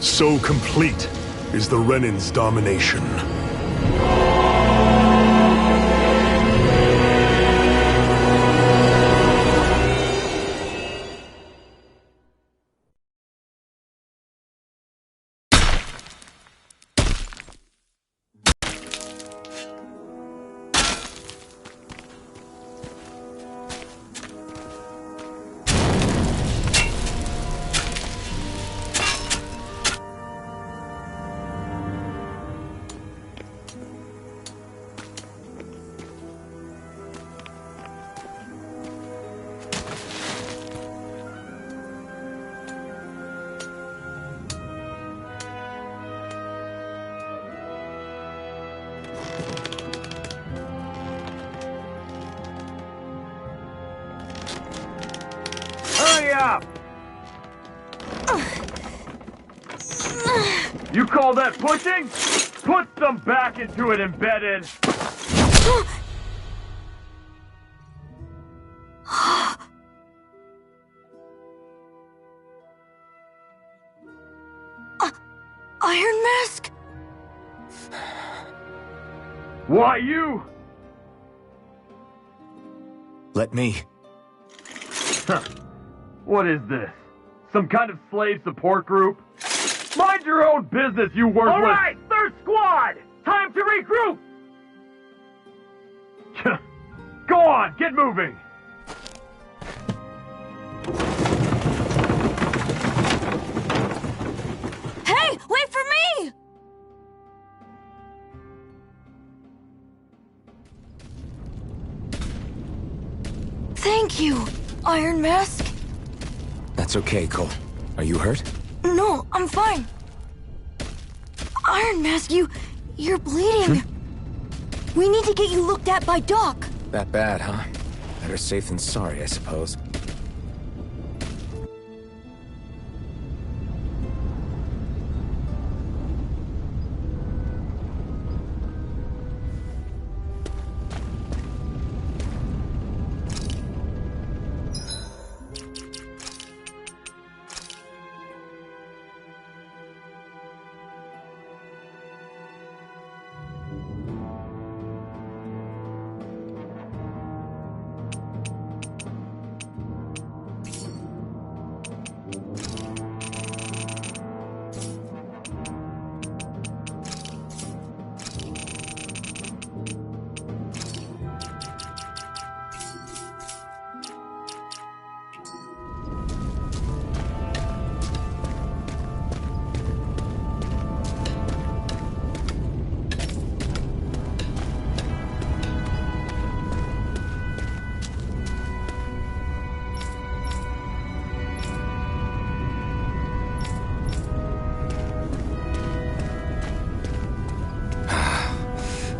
So complete is the Renan's domination. Hurry up! You call that pushing? Put some back into it, embedded! Iron Mask? Why you? Let me. Huh. What is this? Some kind of slave support group? Mind your own business, you worthless— All right, third squad! Time to regroup! Go on, get moving! Hey, wait for me! Thank you, Iron Mask. That's okay, Cole. Are you hurt? No, I'm fine. Iron Mask, you're bleeding. We need to get you looked at by Doc. That bad, huh? Better safe than sorry, I suppose.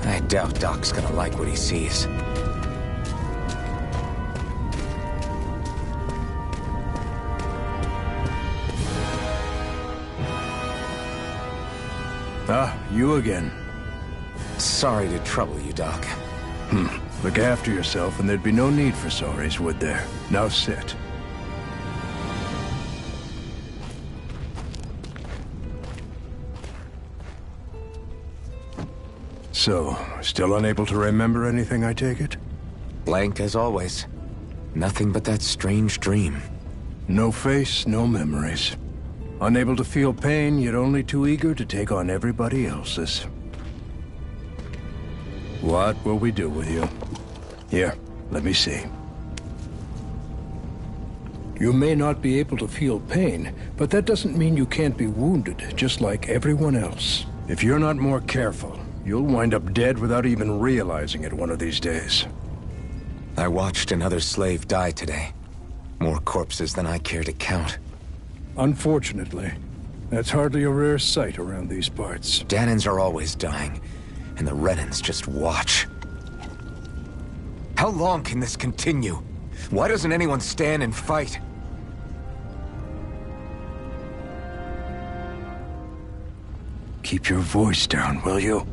I doubt Doc's gonna like what he sees. Ah, you again. Sorry to trouble you, Doc. Look after yourself and there'd be no need for sorries, would there? Now sit. So, still unable to remember anything, I take it? Blank as always. Nothing but that strange dream. No face, no memories. Unable to feel pain, yet only too eager to take on everybody else's. What will we do with you? Here, let me see. You may not be able to feel pain, but that doesn't mean you can't be wounded, just like everyone else. If you're not more careful, you'll wind up dead without even realizing it one of these days. I watched another slave die today. More corpses than I care to count. Unfortunately, that's hardly a rare sight around these parts. Dahnans are always dying, and the Renans just watch. How long can this continue? Why doesn't anyone stand and fight? Keep your voice down, will you?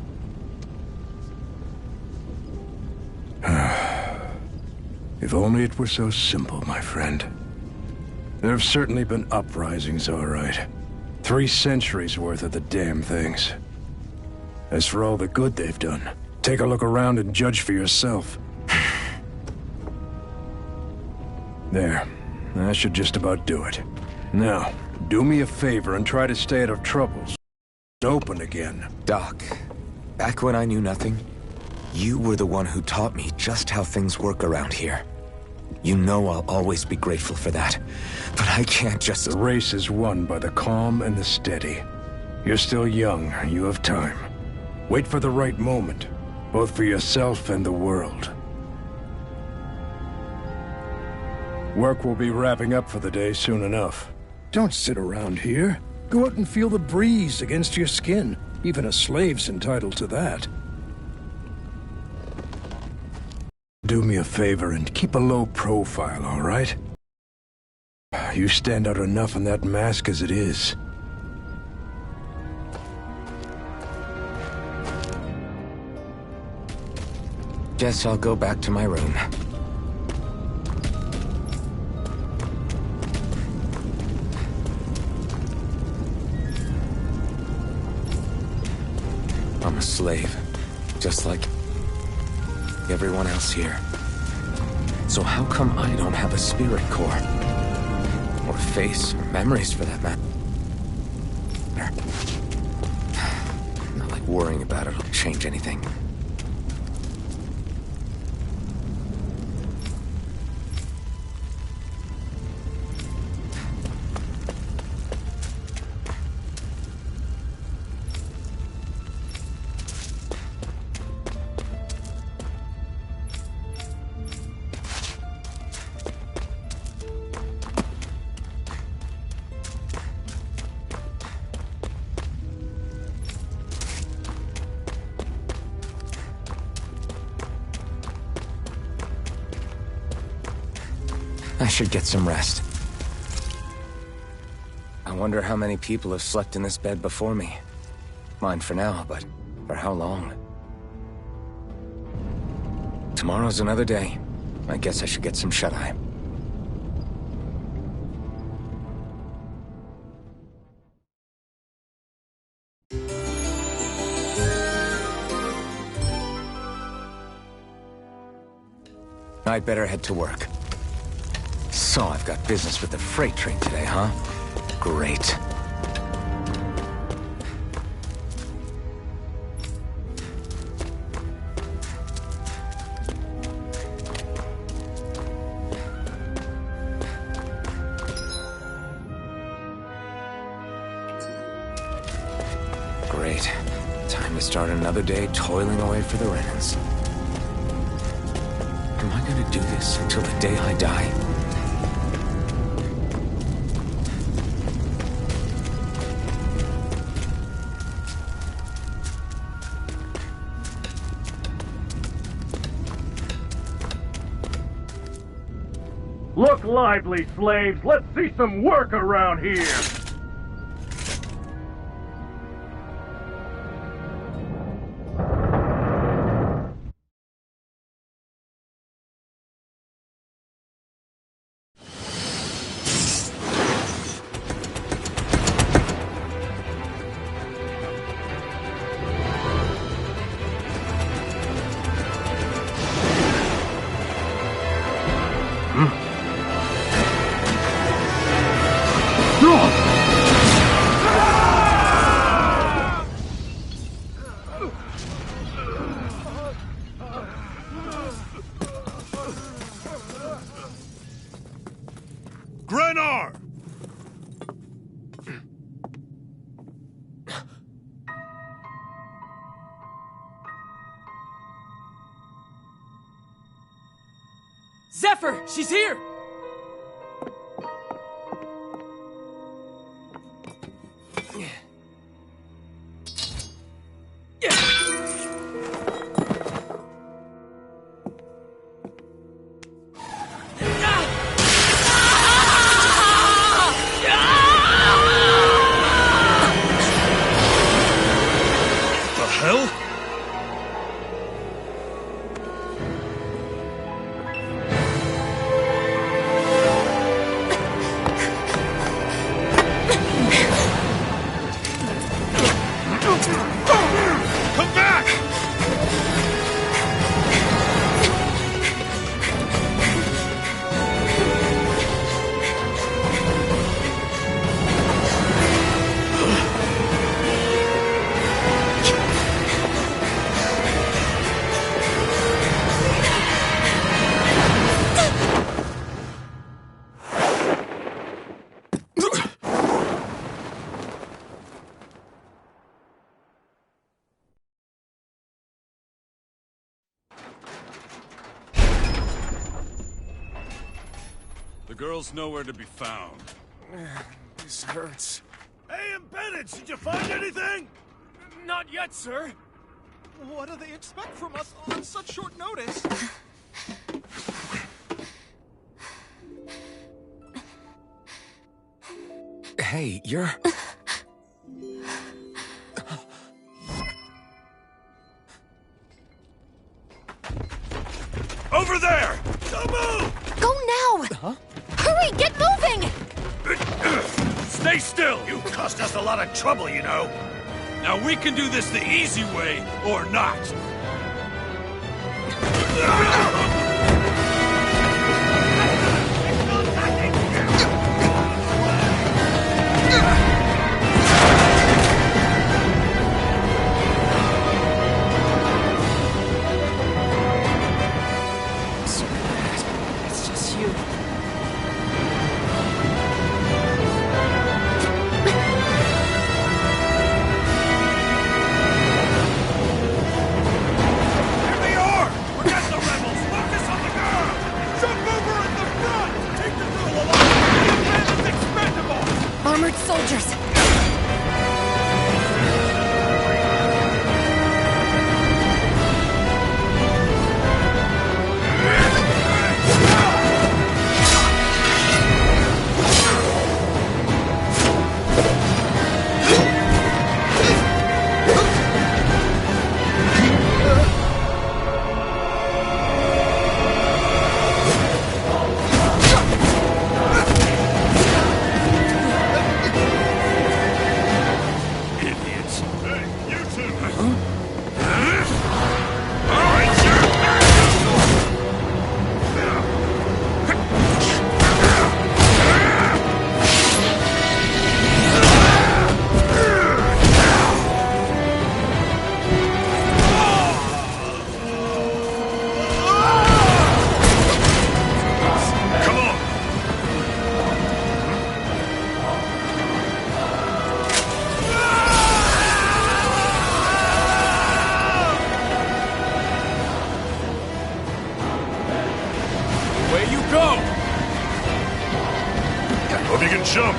If only it were so simple, my friend. There have certainly been uprisings, all right. 3 centuries worth of the damn things. As for all the good they've done, take a look around and judge for yourself. There. That should just about do it. Now, do me a favor and try to stay out of trouble. Open again. Doc, back when I knew nothing, you were the one who taught me just how things work around here. You know I'll always be grateful for that. But I can't just... The race is won by the calm and the steady. You're still young. You have time. Wait for the right moment, both for yourself and the world. Work will be wrapping up for the day soon enough. Don't sit around here. Go out and feel the breeze against your skin. Even a slave's entitled to that. Do me a favor and keep a low profile, all right? You stand out enough in that mask as it is. Guess I'll go back to my room. I'm a slave, just like everyone else here. So how come I don't have a spirit core? Or face, or memories for that matter? Not like worrying about it'll change anything. I should get some rest. I wonder how many people have slept in this bed before me. Mine for now, but for how long? Tomorrow's another day. I guess I should get some shut-eye. I'd better head to work. So I've got business with the freight train today, huh? Great. Great. Time to start another day toiling away for the Renans. Am I gonna do this until the day I die? Look lively, slaves! Let's see some work around here! Grenar! Zephyr! She's here! girl's nowhere to be found. This hurts. Hey, Bennett, did you find anything? Not yet, sir. What do they expect from us on such short notice? Hey, you're... Over there! Don't move! Go now! Huh? Hurry, get moving! Stay still! You cost us a lot of trouble, you know. Now we can do this the easy way, or not. It's just you. Here they are! Forget the rebels! Focus on the girl! Jump over in the front! Take the girl alive! The man is expendable! Armored soldiers! Idiots! Hey, you two! Come on! Away you go! Hope you can jump.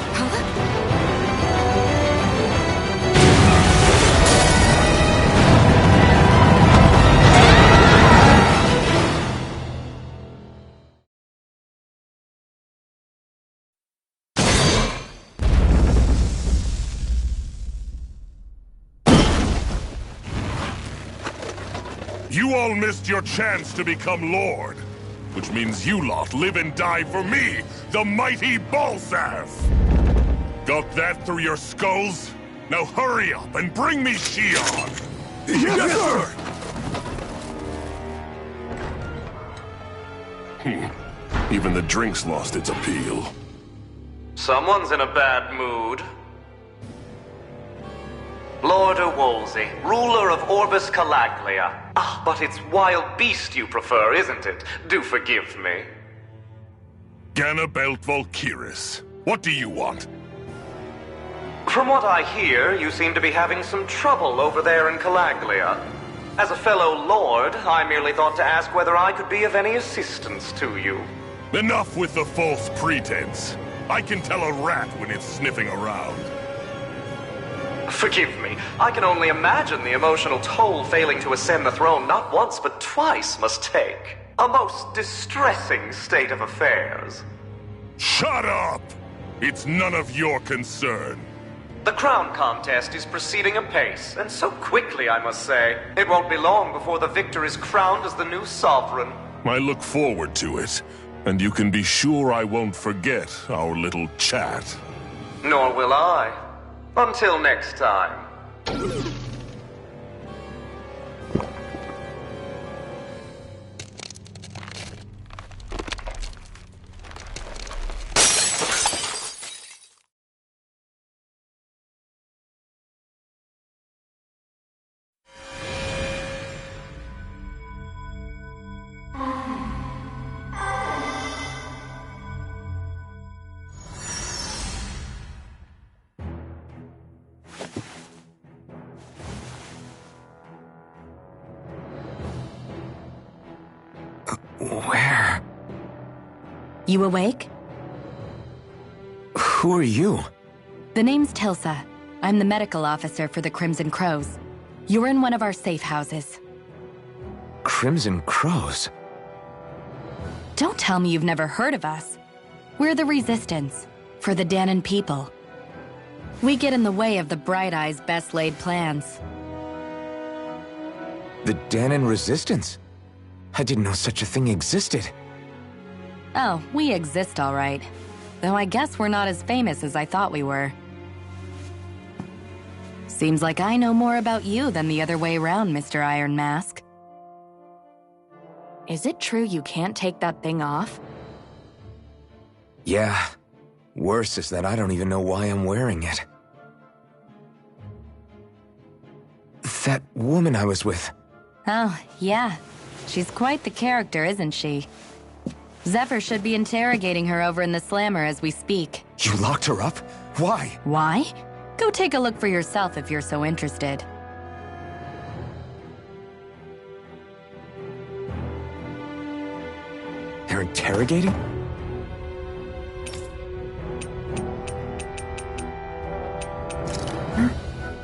You all missed your chance to become Lord. Which means you lot live and die for me, the mighty Balzath! Got that through your skulls? Now hurry up and bring me Shion! Yes, sir! Even the drink's lost its appeal. Someone's in a bad mood. Lord Wolsey, ruler of Orbis Calaglia. Ah, but it's wild beast you prefer, isn't it? Do forgive me. Ganabelt Valkyris. What do you want? From what I hear, you seem to be having some trouble over there in Calaglia. As a fellow lord, I merely thought to ask whether I could be of any assistance to you. Enough with the false pretense. I can tell a rat when it's sniffing around. Forgive me. I can only imagine the emotional toll failing to ascend the throne not once but twice must take. A most distressing state of affairs. Shut up! It's none of your concern. The crown contest is proceeding apace, and so quickly, I must say. It won't be long before the victor is crowned as the new sovereign. I look forward to it, and you can be sure I won't forget our little chat. Nor will I. Until next time. Where? You awake? Who are you? The name's Tilsa. I'm the medical officer for the Crimson Crows. You're in one of our safe houses. Crimson Crows? Don't tell me you've never heard of us. We're the Resistance, for the Dahnan people. We get in the way of the Bright Eyes' best-laid plans. The Dahnan Resistance? I didn't know such a thing existed. Oh, we exist all right. Though I guess we're not as famous as I thought we were. Seems like I know more about you than the other way around, Mr. Iron Mask. Is it true you can't take that thing off? Yeah. Worse is that I don't even know why I'm wearing it. That woman I was with. Oh, yeah. She's quite the character, isn't she? Zephyr should be interrogating her over in the Slammer as we speak. You locked her up? Why? Why? Go take a look for yourself if you're so interested. They're interrogating?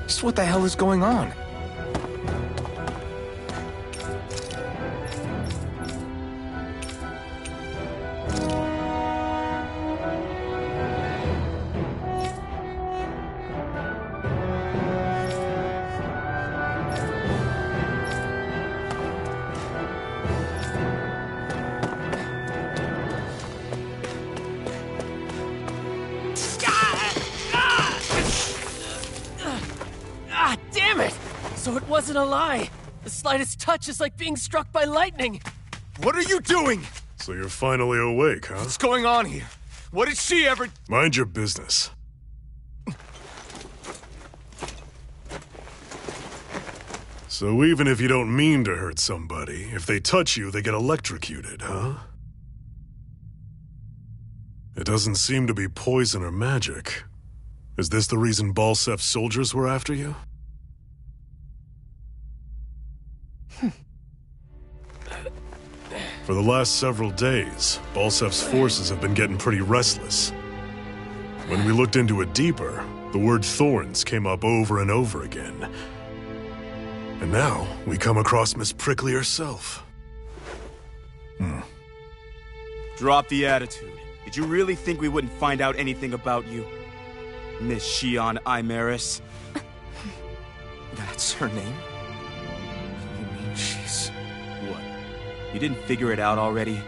Just what the hell is going on? Damn it! So it wasn't a lie. The slightest touch is like being struck by lightning. What are you doing? So you're finally awake, huh? What's going on here? What did she ever... Mind your business. So even if you don't mean to hurt somebody, if they touch you, they get electrocuted, huh? It doesn't seem to be poison or magic. Is this the reason Balsef's soldiers were after you? For the last several days, Balsef's forces have been getting pretty restless. When we looked into it deeper, the word thorns came up over and over again. And now, we come across Miss Prickly herself. Drop the attitude. Did you really think we wouldn't find out anything about you? Miss Shion Imaris? That's her name? You mean she's... What? You didn't figure it out already?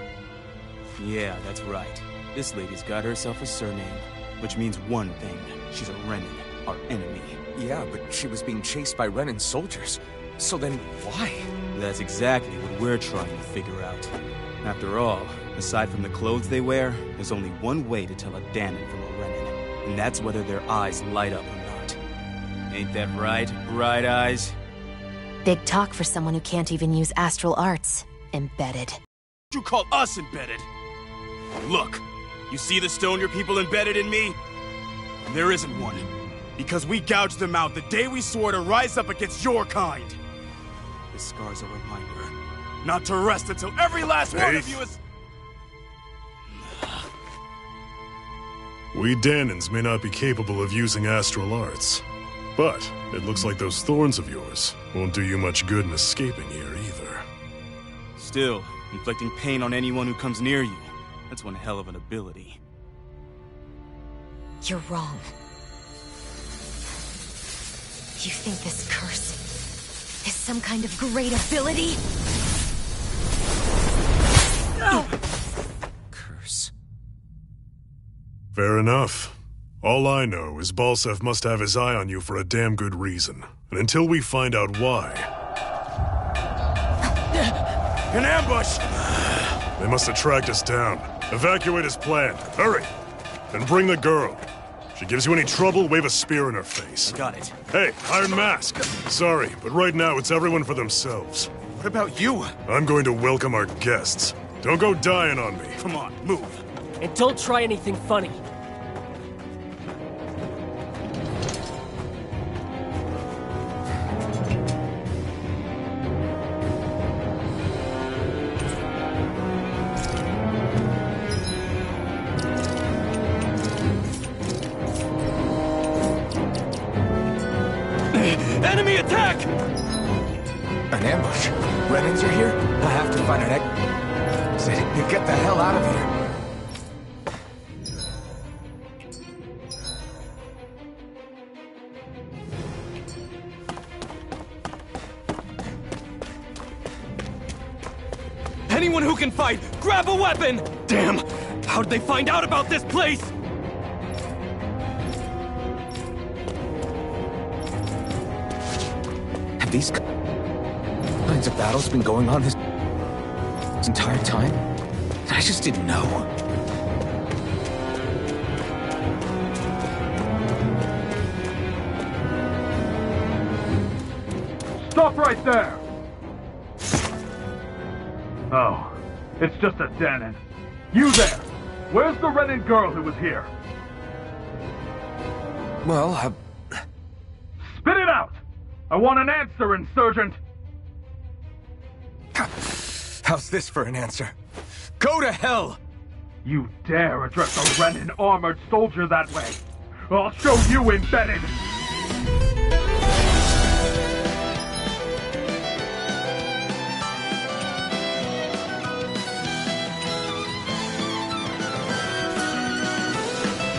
Yeah, that's right. This lady's got herself a surname, which means one thing. She's a Renan, our enemy. Yeah, but she was being chased by Renan's soldiers. So then, why? That's exactly what we're trying to figure out. After all, aside from the clothes they wear, there's only one way to tell a Dahnan from a Renan, and that's whether their eyes light up or not. Ain't that right, Bright Eyes? Big talk for someone who can't even use astral arts. Embedded. You call us embedded? Look, you see the stone your people embedded in me? There isn't one. Because we gouged them out the day we swore to rise up against your kind. This scar's a reminder, not to rest until every last one of you is... We Dahnans may not be capable of using astral arts, but it looks like those thorns of yours won't do you much good in escaping here either. Still, inflicting pain on anyone who comes near you, that's one hell of an ability. You're wrong. You think this curse is some kind of great ability? No! Curse. Fair enough. All I know is Balsef must have his eye on you for a damn good reason. And until we find out why... An ambush! They must have tracked us down. Evacuate as planned. Hurry! And bring the girl. If she gives you any trouble, wave a spear in her face. Got it. Hey, Iron Mask! Sorry, but right now it's everyone for themselves. What about you? I'm going to welcome our guests. Don't go dying on me. Come on, move. And don't try anything funny. me! Enemy attack! An ambush? Renans are here? I have to find an exit and get the hell out of here. Anyone who can fight, grab a weapon! Damn! How'd they find out about this place? Have these kinds of battles been going on this entire time? I just didn't know. Stop right there! Oh, it's just a Dahnan. You there! Where's the Renan girl who was here? Well, Spit it out! I want an answer, Insurgent! How's this for an answer? Go to hell! You dare address a Renan armored soldier that way? I'll show you, Embedded!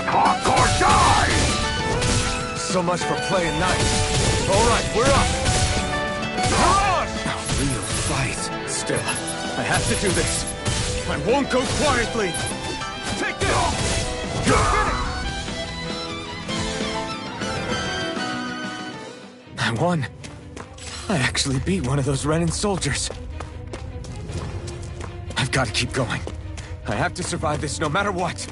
Talk or die! So much for playing nice. All right, we're up. A real fight. Still, I have to do this. I won't go quietly. Take this! I won. I actually beat one of those Renan soldiers. I've got to keep going. I have to survive this no matter what.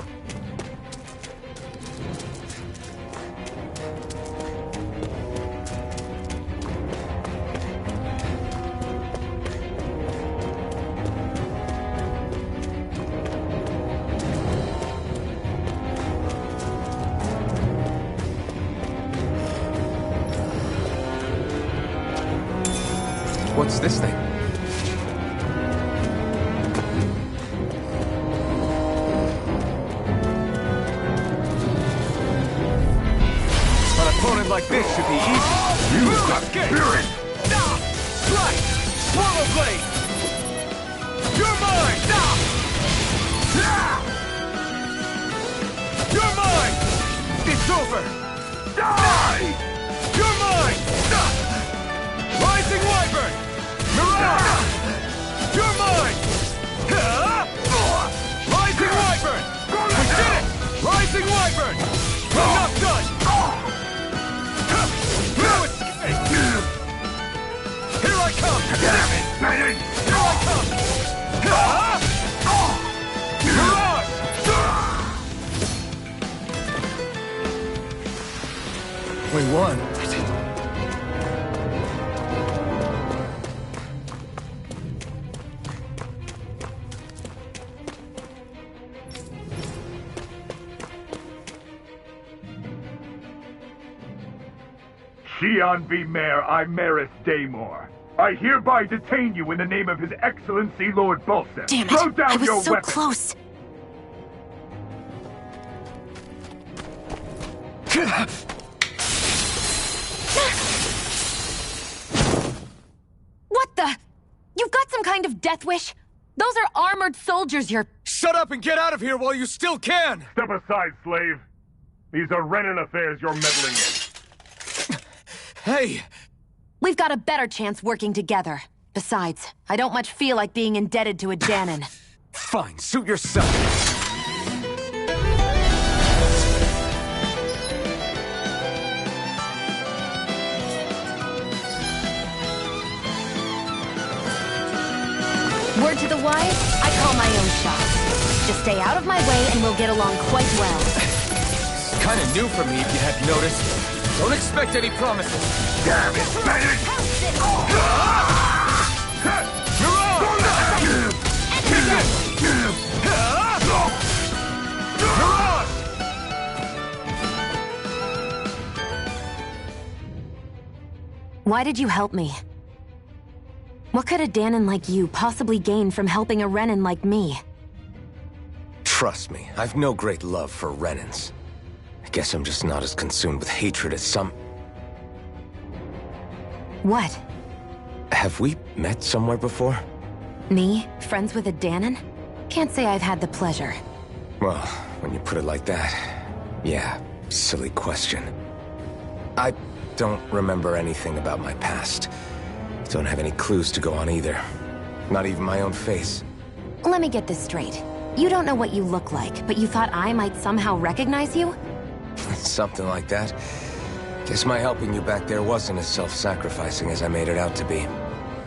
What's this thing? An opponent like this should be easy. You've got spirit! Strike! Swallow blade! You're mine! You're mine! It's over! Die! You're mine! Rising Wyvern! Mirage! You're mine! Rising Wyvern! We did it! Rising Wyvern! We're not done! No escape! Here I come! Damn it, Bennett! Here I come! Mirage! We won. Xi'an V. Mayor Imaris Daymore. I hereby detain you in the name of His Excellency Lord Bolseth. Damn it! Throw down I was your so weapon. close. What the? You've got some kind of death wish? Those are armored soldiers you're... Shut up and get out of here while you still can! Step aside, slave. These are Renan affairs you're meddling in. Hey! We've got a better chance working together. Besides, I don't much feel like being indebted to a Dahnan. Fine, suit yourself. Word to the wise, I call my own shot. Just stay out of my way and we'll get along quite well. It's kind of new for me, if you hadn't noticed. Don't expect any promises. Damn it, Bennett! Why did you help me? What could a Dahnan like you possibly gain from helping a Renan like me? Trust me, I've no great love for Renans. I guess I'm just not as consumed with hatred as some... What? Have we met somewhere before? Me? Friends with a Danon? Can't say I've had the pleasure. Well, when you put it like that, yeah, silly question. I don't remember anything about my past. Don't have any clues to go on either. Not even my own face. Let me get this straight. You don't know what you look like, but you thought I might somehow recognize you? Something like that. Guess my helping you back there wasn't as self-sacrificing as I made it out to be.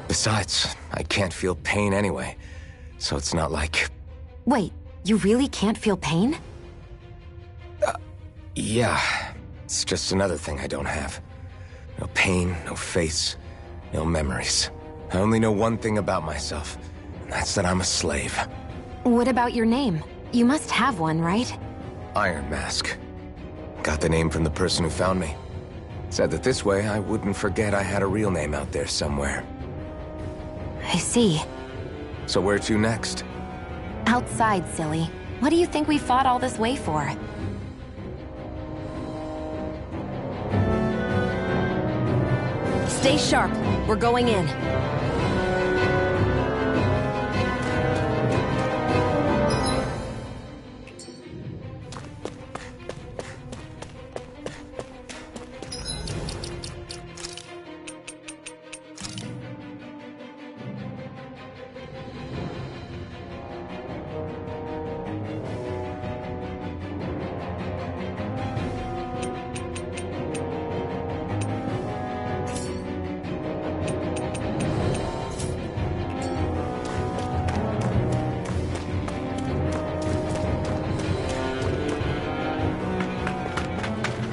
Besides, I can't feel pain anyway, so it's not like... Wait, you really can't feel pain? Yeah. It's just another thing I don't have. No pain, no face, no memories. I only know one thing about myself, and that's that I'm a slave. What about your name? You must have one, right? Iron Mask. Got the name from the person who found me. Said that this way I wouldn't forget I had a real name out there somewhere. I see. So where to next? Outside, silly. What do you think we fought all this way for? Stay sharp. We're going in.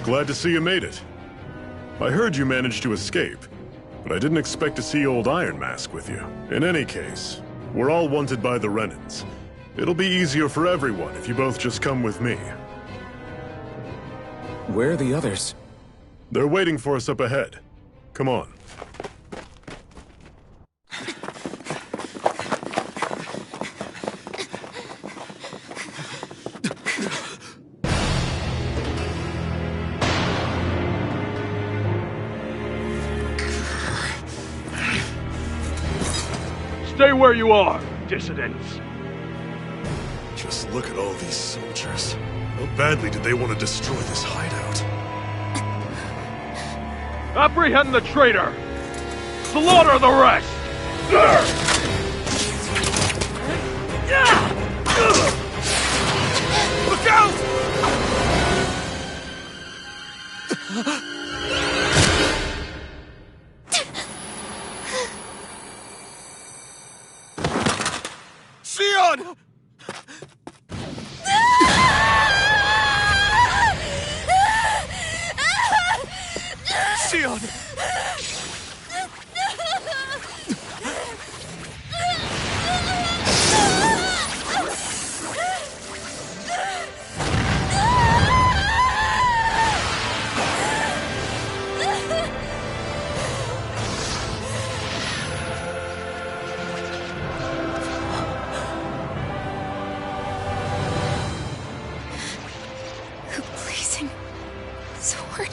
Glad to see you made it. I heard you managed to escape, but I didn't expect to see old Iron Mask with you. In any case, we're all wanted by the Renans. It'll be easier for everyone if you both just come with me. Where are the others? They're waiting for us up ahead. Come on. Stay where you are, dissidents. Just look at all these soldiers. How badly did they want to destroy this hideout? Apprehend the traitor! Slaughter the rest! Look out! Sion! Sion! Blazing sword.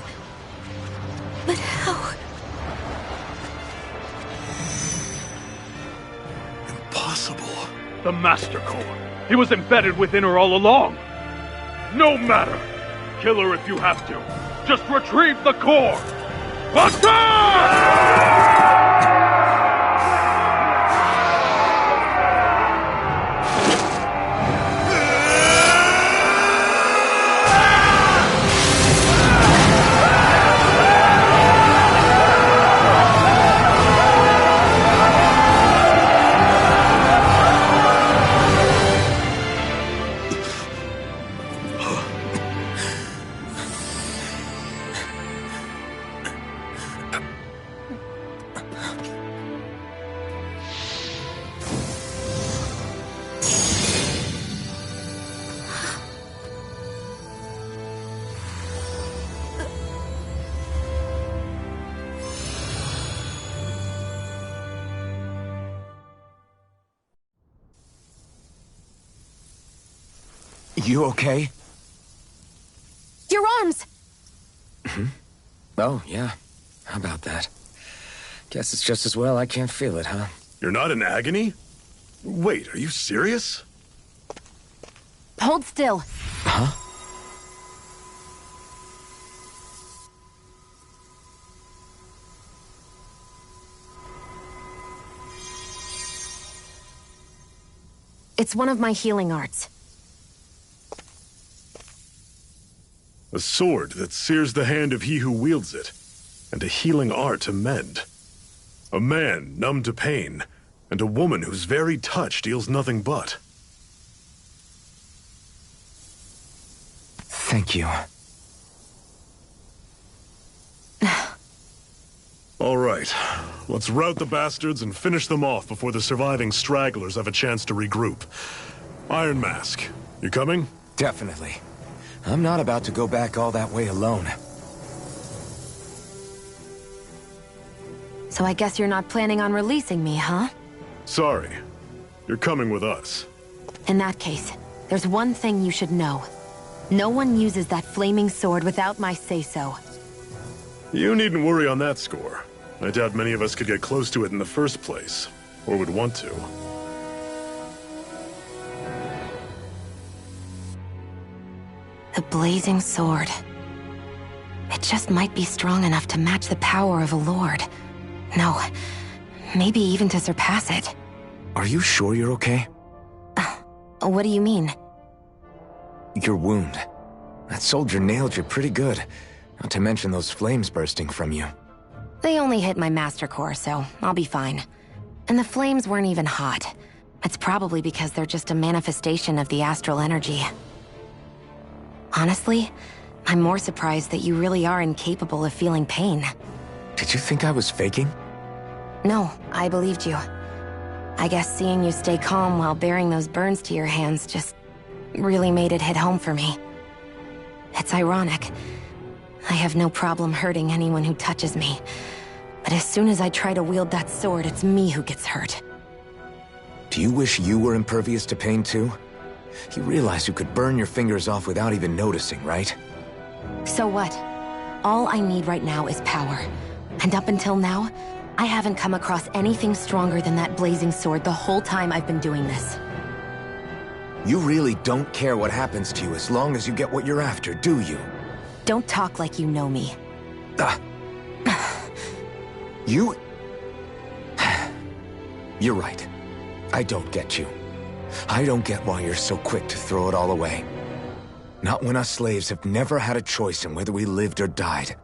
But how? Impossible. The Master Core. He was embedded within her all along. No matter. Kill her if you have to. Just retrieve the core. Attack! You okay? Your arms! Oh, yeah. How about that? Guess it's just as well I can't feel it, huh? You're not in agony? Wait, are you serious? Hold still. Huh? It's one of my healing arts. A sword that sears the hand of he who wields it, and a healing art to mend. A man numb to pain, and a woman whose very touch deals nothing but. Thank you. All right, let's rout the bastards and finish them off before the surviving stragglers have a chance to regroup. Iron Mask, you coming? Definitely. I'm not about to go back all that way alone. So I guess you're not planning on releasing me, huh? Sorry. You're coming with us. In that case, there's one thing you should know. No one uses that flaming sword without my say-so. You needn't worry on that score. I doubt many of us could get close to it in the first place, or would want to. The blazing sword. It just might be strong enough to match the power of a lord. No, maybe even to surpass it. Are you sure you're okay? What do you mean? Your wound. That soldier nailed you pretty good. Not to mention those flames bursting from you. They only hit my master core, so I'll be fine. And the flames weren't even hot. It's probably because they're just a manifestation of the astral energy. Honestly, I'm more surprised that you really are incapable of feeling pain. Did you think I was faking? No, I believed you. I guess seeing you stay calm while bearing those burns to your hands just really made it hit home for me. It's ironic. I have no problem hurting anyone who touches me. But as soon as I try to wield that sword, it's me who gets hurt. Do you wish you were impervious to pain too? You realize you could burn your fingers off without even noticing, right? So what? All I need right now is power. And up until now, I haven't come across anything stronger than that blazing sword the whole time I've been doing this. You really don't care what happens to you as long as you get what you're after, do you? Don't talk like you know me. You... You're right. I don't get you. I don't get why you're so quick to throw it all away. Not when us slaves have never had a choice in whether we lived or died.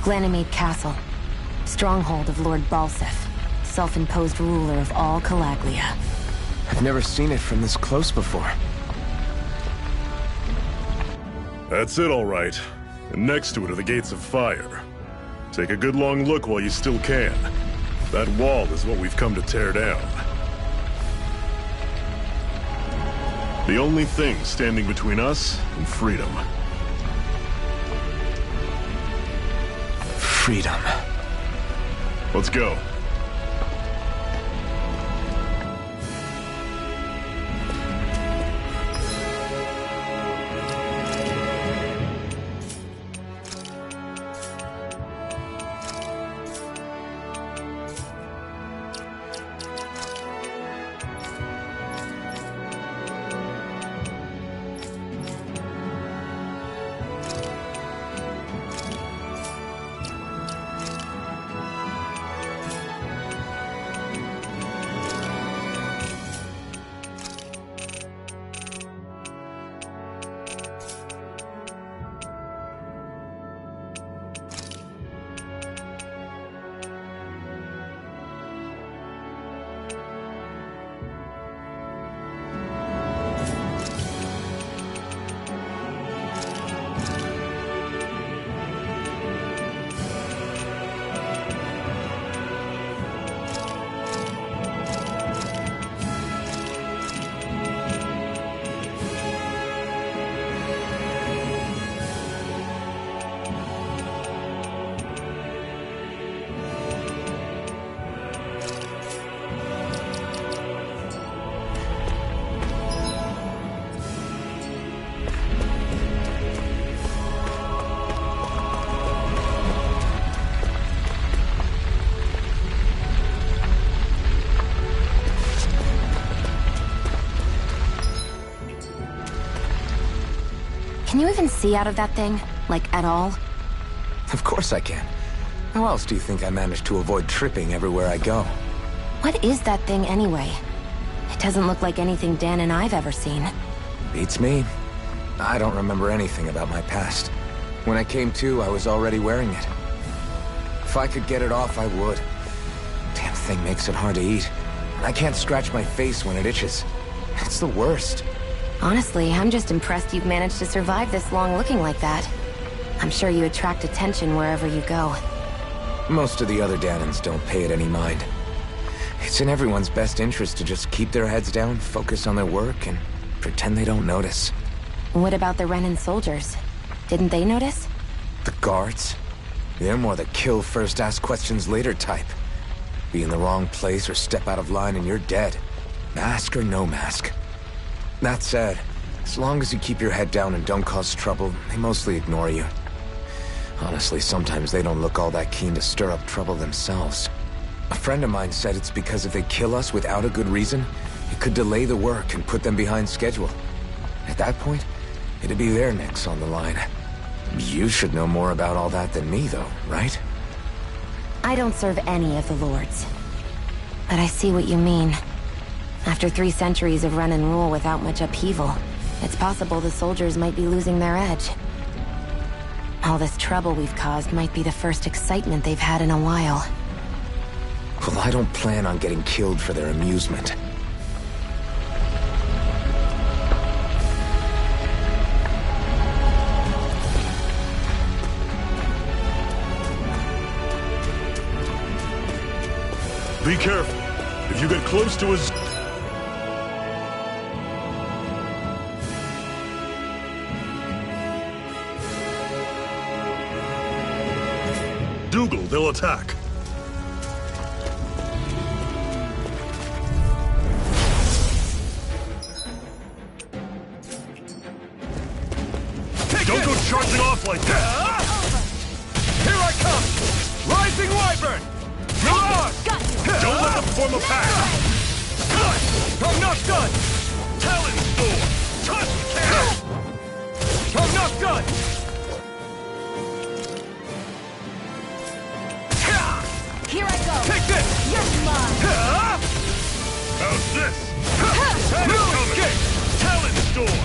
Glanimede Castle, stronghold of Lord Balseph, self-imposed ruler of all Calaglia. I've never seen it from this close before. That's it, all right. And next to it are the Gates of Fire. Take a good long look while you still can. That wall is what we've come to tear down. The only thing standing between us and freedom. Freedom. Let's go. Can you even see out of that thing? Like, at all? Of course I can. How else do you think I managed to avoid tripping everywhere I go? What is that thing anyway? It doesn't look like anything Dan and I've ever seen. Beats me. I don't remember anything about my past. When I came to, I was already wearing it. If I could get it off, I would. Damn thing makes it hard to eat. I can't scratch my face when it itches. It's the worst. Honestly, I'm just impressed you've managed to survive this long looking like that. I'm sure you attract attention wherever you go. Most of the other Danans don't pay it any mind. It's in everyone's best interest to just keep their heads down, focus on their work, and pretend they don't notice. What about the Renan soldiers? Didn't they notice? The guards? They're more the kill first, ask questions later type. Be in the wrong place or step out of line and you're dead. Mask or no mask. That said, as long as you keep your head down and don't cause trouble, they mostly ignore you. Honestly, sometimes they don't look all that keen to stir up trouble themselves. A friend of mine said it's because if they kill us without a good reason, it could delay the work and put them behind schedule. At that point, it'd be their necks on the line. You should know more about all that than me, though, right? I don't serve any of the lords. But I see what you mean. After 3 centuries of run and rule without much upheaval, it's possible the soldiers might be losing their edge. All this trouble we've caused might be the first excitement they've had in a while. Well, I don't plan on getting killed for their amusement. Be careful. If you get close to us... Dougal, they'll attack. Don't go charging off like that! Here I come! Rising Wyvern! Don't let them form a pack! I'm not done! Talon Storm! Touch cannon! I'm not done! Here I go! Take this! You're mine! How's this? No escape! Talon Storm!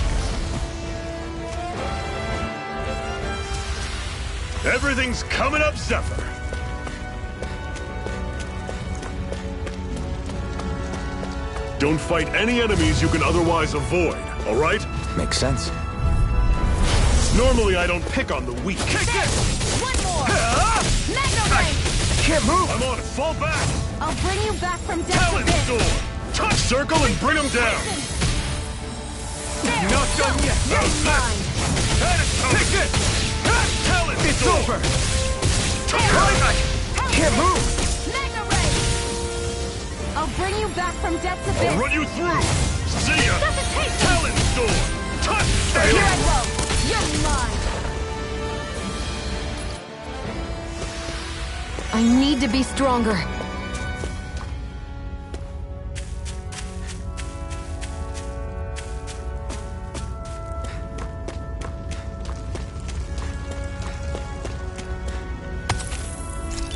Everything's coming up, Zephyr! Don't fight any enemies you can otherwise avoid, all right? Makes sense. Normally I don't pick on the weak. Kick this! One more! Magna Ray! Can't move! I'm on it! Fall back! I'll bring you back from death Talon to this! Storm! Touch circle and bring him down! You're not done yet! How's this? That is coming! Take this! Talon It's Storm! over! Can't move! Magna Ray! I'll bring you back from death to this! I'll run you through! See ya! Resuscitation! Talon Storm! Touch Here I circle! go! You're mine! I need to be stronger.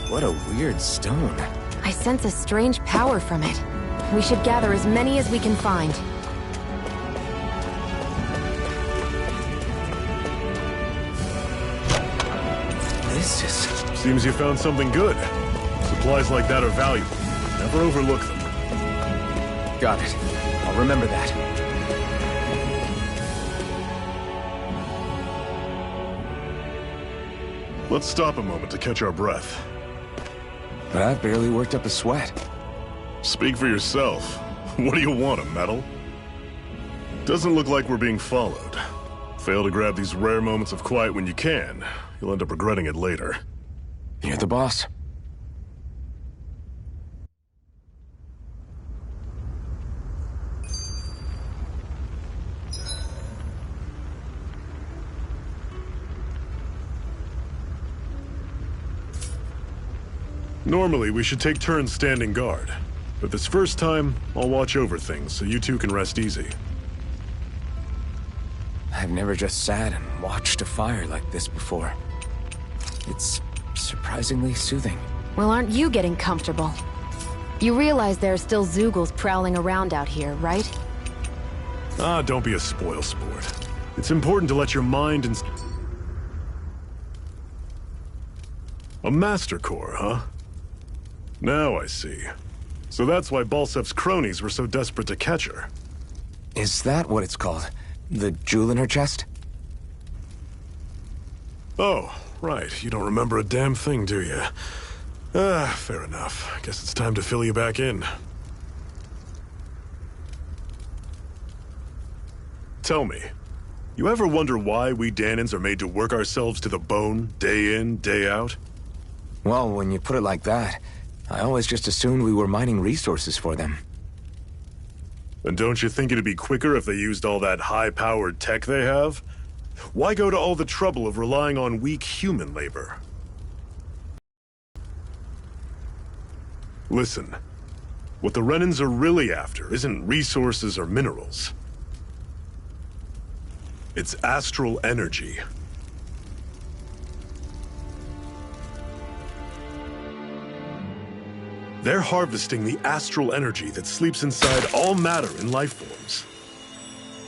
What a weird stone. I sense a strange power from it. We should gather as many as we can find. This is... Seems you found something good. Supplies like that are valuable. Never overlook them. Got it. I'll remember that. Let's stop a moment to catch our breath. But I've barely worked up a sweat. Speak for yourself. What do you want, a medal? Doesn't look like we're being followed. Fail to grab these rare moments of quiet when you can, you'll end up regretting it later. You're the boss. Normally, we should take turns standing guard. But this first time, I'll watch over things so you two can rest easy. I've never just sat and watched a fire like this before. It's surprisingly soothing. Well, aren't you getting comfortable? You realize there are still Zeugles prowling around out here, right? Ah, don't be a spoilsport. It's important to let your mind and... A Master Core, huh? Now I see. So that's why Balsef's cronies were so desperate to catch her. Is that what it's called? The jewel in her chest? Oh, right. You don't remember a damn thing, do you? Fair enough. Guess it's time to fill you back in. Tell me, you ever wonder why we Dahnans are made to work ourselves to the bone, day in, day out? Well, when you put it like that, I always just assumed we were mining resources for them. And don't you think it'd be quicker if they used all that high-powered tech they have? Why go to all the trouble of relying on weak human labor? Listen, what the Renans are really after isn't resources or minerals. It's astral energy. They're harvesting the astral energy that sleeps inside all matter in life forms.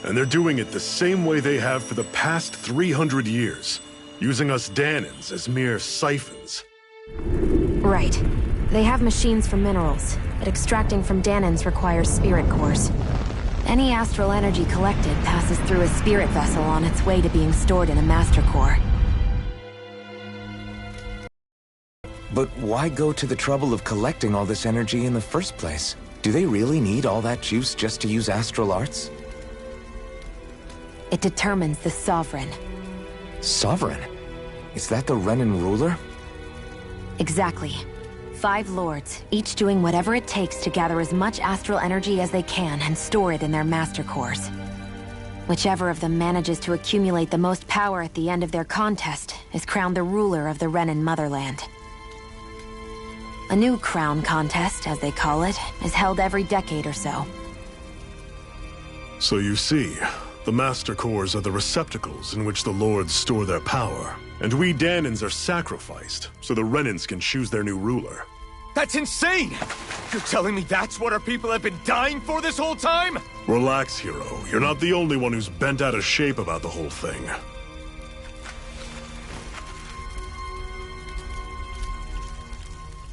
And they're doing it the same way they have for the past 300 years, using us Dahnans as mere siphons. Right. They have machines for minerals, but extracting from Dahnans requires spirit cores. Any astral energy collected passes through a spirit vessel on its way to being stored in a master core. But why go to the trouble of collecting all this energy in the first place? Do they really need all that juice just to use astral arts? It determines the Sovereign. Sovereign? Is that the Renan ruler? Exactly. 5 lords, each doing whatever it takes to gather as much astral energy as they can and store it in their master cores. Whichever of them manages to accumulate the most power at the end of their contest is crowned the ruler of the Renan motherland. A new crown contest, as they call it, is held every decade or so. So you see, the Master Cores are the receptacles in which the Lords store their power. And we Dahnans are sacrificed, so the Renans can choose their new ruler. That's insane! You're telling me that's what our people have been dying for this whole time? Relax, hero. You're not the only one who's bent out of shape about the whole thing.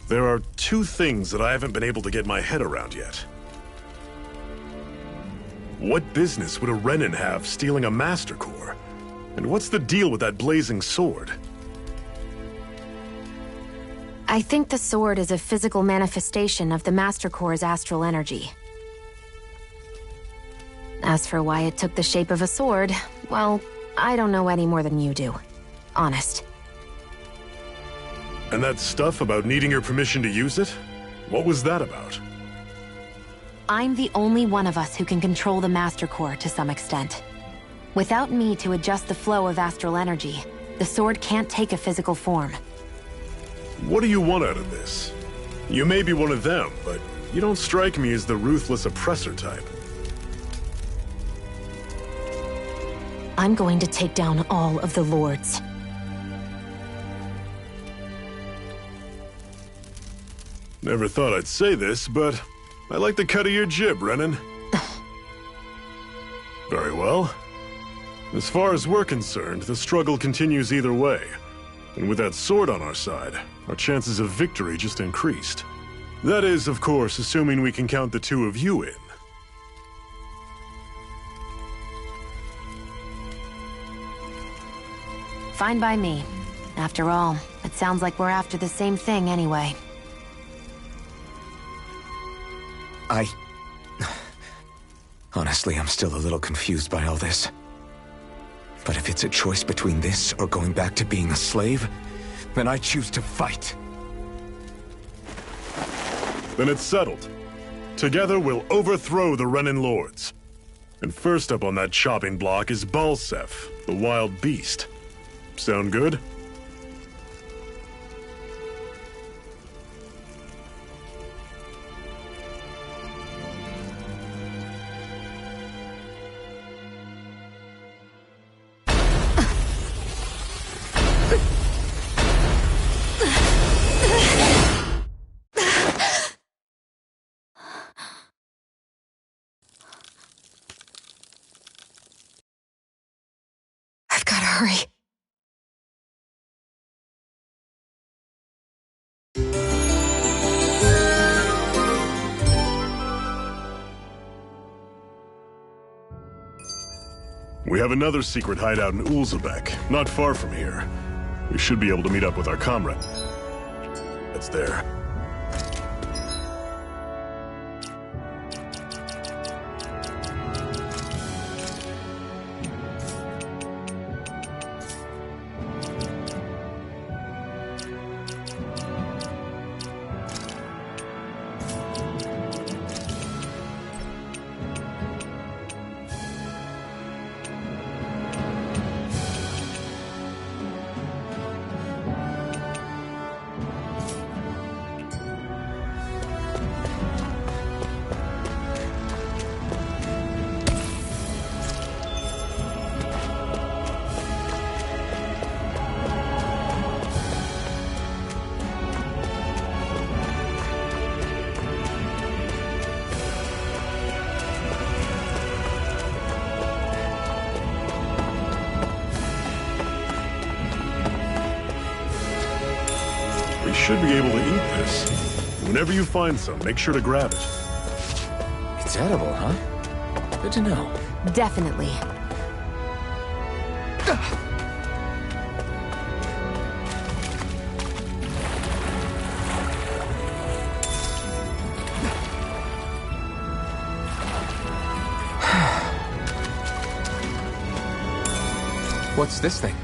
There are 2 things that I haven't been able to get my head around yet. What business would a Renan have stealing a Master Core? And what's the deal with that blazing sword? I think the sword is a physical manifestation of the Master Core's astral energy. As for why it took the shape of a sword, well, I don't know any more than you do. Honest. And that stuff about needing your permission to use it? What was that about? I'm the only one of us who can control the Master Core to some extent. Without me to adjust the flow of astral energy, the sword can't take a physical form. What do you want out of this? You may be one of them, but you don't strike me as the ruthless oppressor type. I'm going to take down all of the lords. Never thought I'd say this, but I like the cut of your jib, Renan. Very well. As far as we're concerned, the struggle continues either way. And with that sword on our side, our chances of victory just increased. That is, of course, assuming we can count the 2 of you in. Fine by me. After all, it sounds like we're after the same thing anyway. Honestly, I'm still a little confused by all this. But if it's a choice between this or going back to being a slave, then I choose to fight. Then it's settled. Together we'll overthrow the Renan Lords. And first up on that chopping block is Balsef, the wild beast. Sound good? hurry. We have another secret hideout in Ulzebek, not far from here. We should be able to meet up with our comrade. That's there. Should be able to eat this. Whenever you find some, make sure to grab it. It's edible, huh? Good to know. Definitely. What's this thing?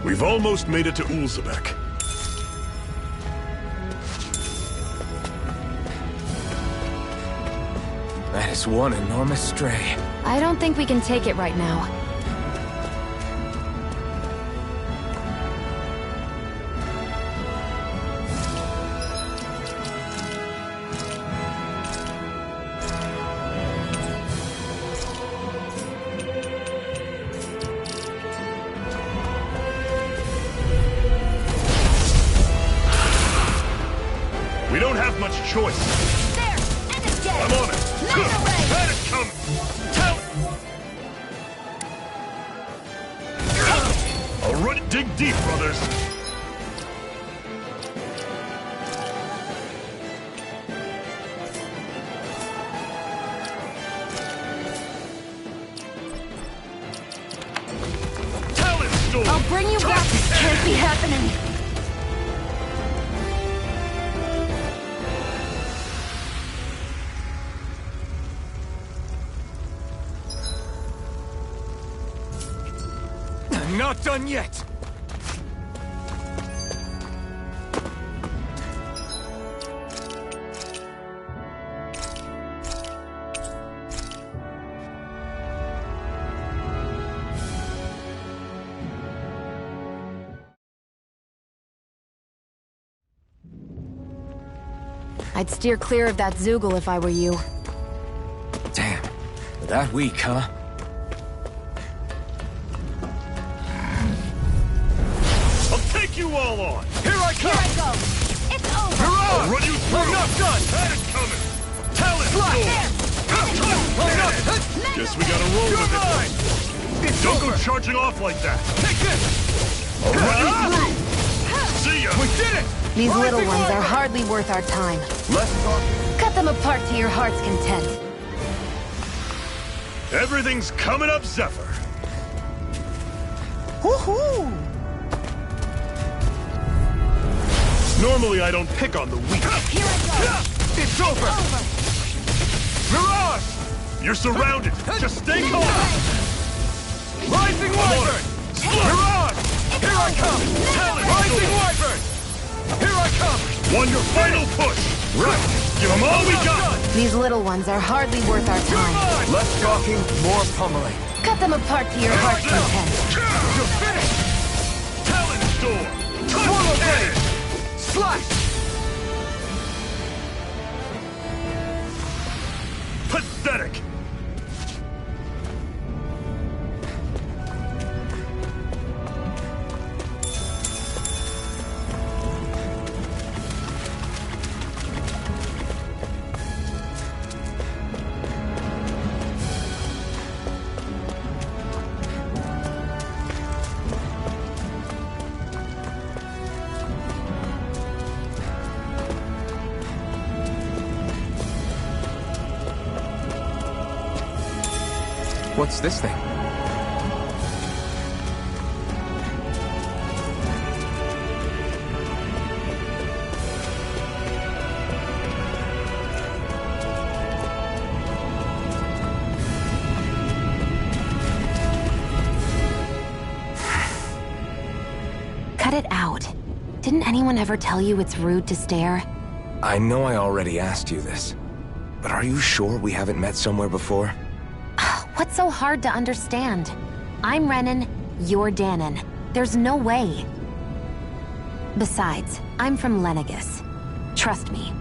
We've almost made it to Ulzebek. That is one enormous stray. I don't think we can take it right now. We don't have much choice. There! And it's dead! I'm on it! Good! That is coming! Tell it! All right, dig deep, brothers! Talent storm! I'll bring you back! This can't be happening! Not done yet! I'd steer clear of that Zoogle if I were you. Damn. That weak, huh? You all on! Here I come! Here I go! It's over! I'll run you through! I'm not done! That is coming! Talent storm! Guess we gotta roll with it. Don't go charging off like that! Take this! I'll run you through! See ya! We did it! These little ones are hardly worth our time. Let's talk. Cut them apart to your heart's content. Everything's coming up, Zephyr. Woohoo! Normally, I don't pick on the weak. Here I go! It's over! Mirage! You're surrounded. Just stay calm. Rising Wyvern! Mirage! Here I come! Rising Wyvern! Here I come! One your final push! Right! Give them all we got! These little ones are hardly worth our time. Less talking, more pummeling. Cut them apart to your heart's content. You're finished! Talon's door! Swallow Cannon! blade! Slash! Pathetic! What's this thing? Cut it out. Didn't anyone ever tell you it's rude to stare? I know I already asked you this, but are you sure we haven't met somewhere before? What's so hard to understand? I'm Renan, you're Danon. There's no way. Besides, I'm from Lenegis. Trust me,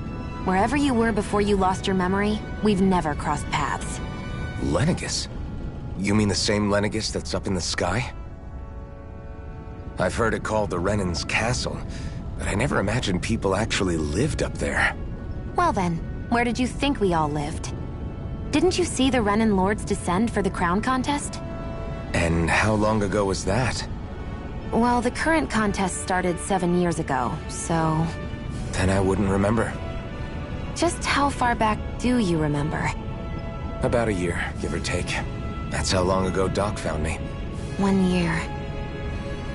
wherever you were before you lost your memory, we've never crossed paths. Lenegis? You mean the same Lenegis that's up in the sky? I've heard it called the Renan's Castle, but I never imagined people actually lived up there. Well then, where did you think we all lived? Didn't you see the Renan Lords descend for the crown contest? And how long ago was that? Well, the current contest started 7 years ago, so... Then I wouldn't remember. Just how far back do you remember? About a year, give or take. That's how long ago Doc found me. 1 year.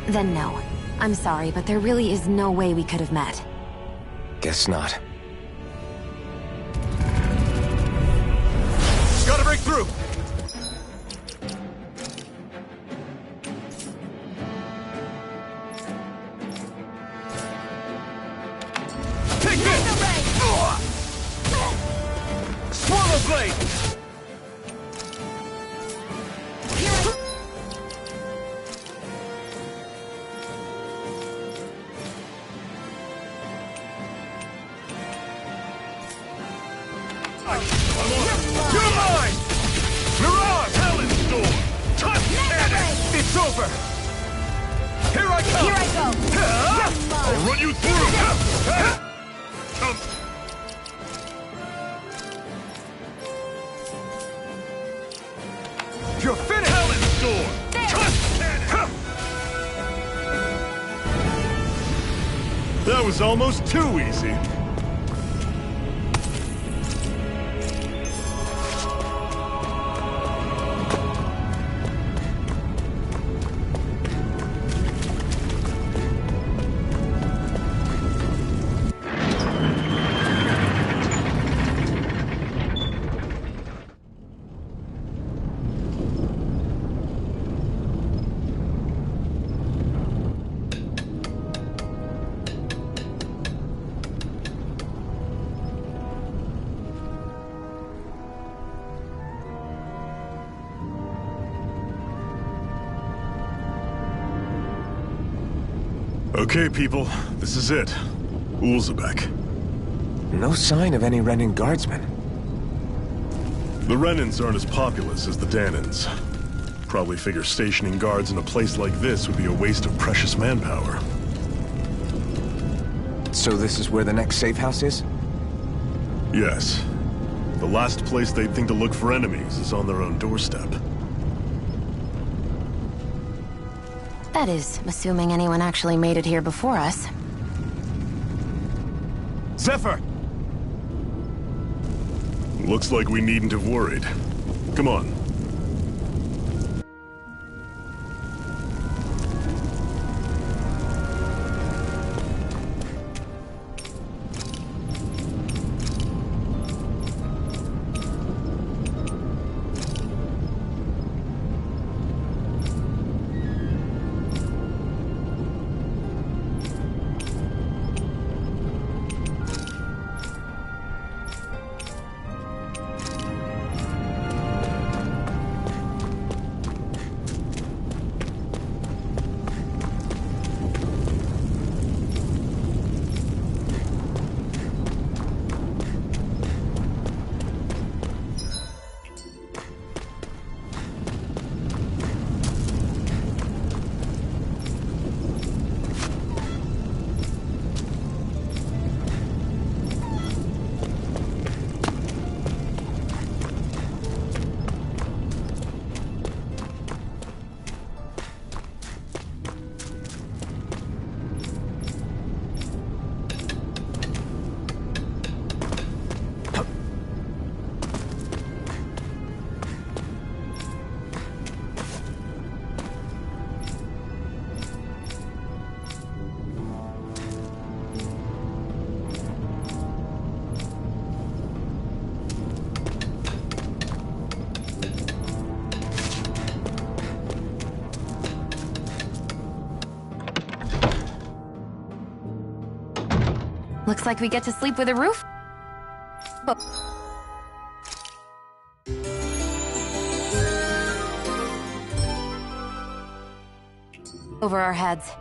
Then no. I'm sorry, but there really is no way we could have met. Guess not. Gotta break through! Take this! Swallow blade! You're mine! Mirage! Talon's door! Touch cannon! It's over! Here I come! Here I go! I'll run you through! You're finished! Talon's door! Touch cannon! That was almost too easy. Okay, people, this is it. Ulzebek. No sign of any Renan guardsmen. The Renans aren't as populous as the Danons. Probably figure stationing guards in a place like this would be a waste of precious manpower. So this is where the next safe house is? Yes. The last place they'd think to look for enemies is on their own doorstep. That is, assuming anyone actually made it here before us. Zephyr! Looks like we needn't have worried. Come on. Looks like we get to sleep with a roof over our heads.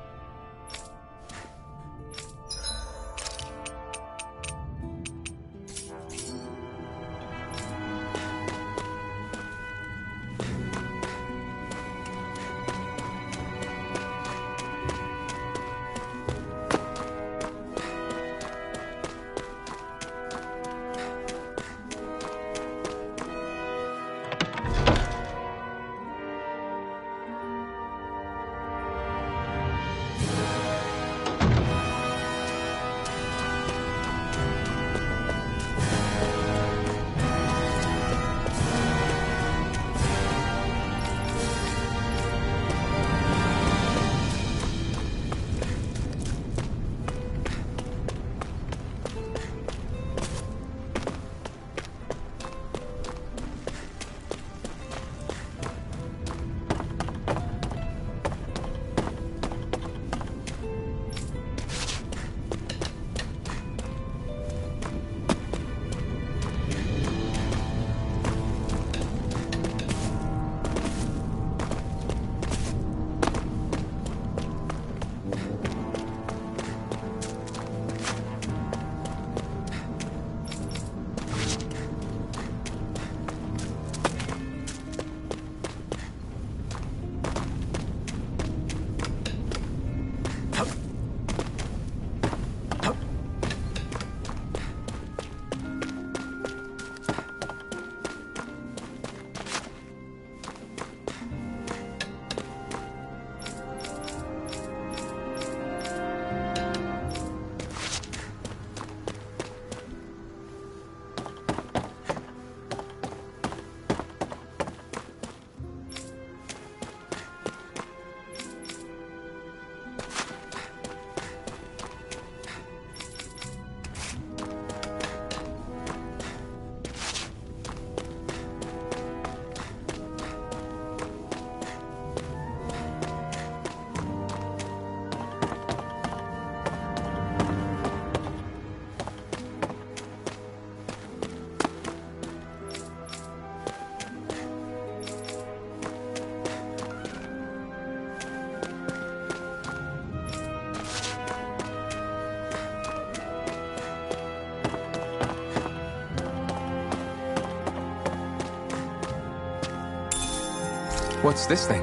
What's this thing?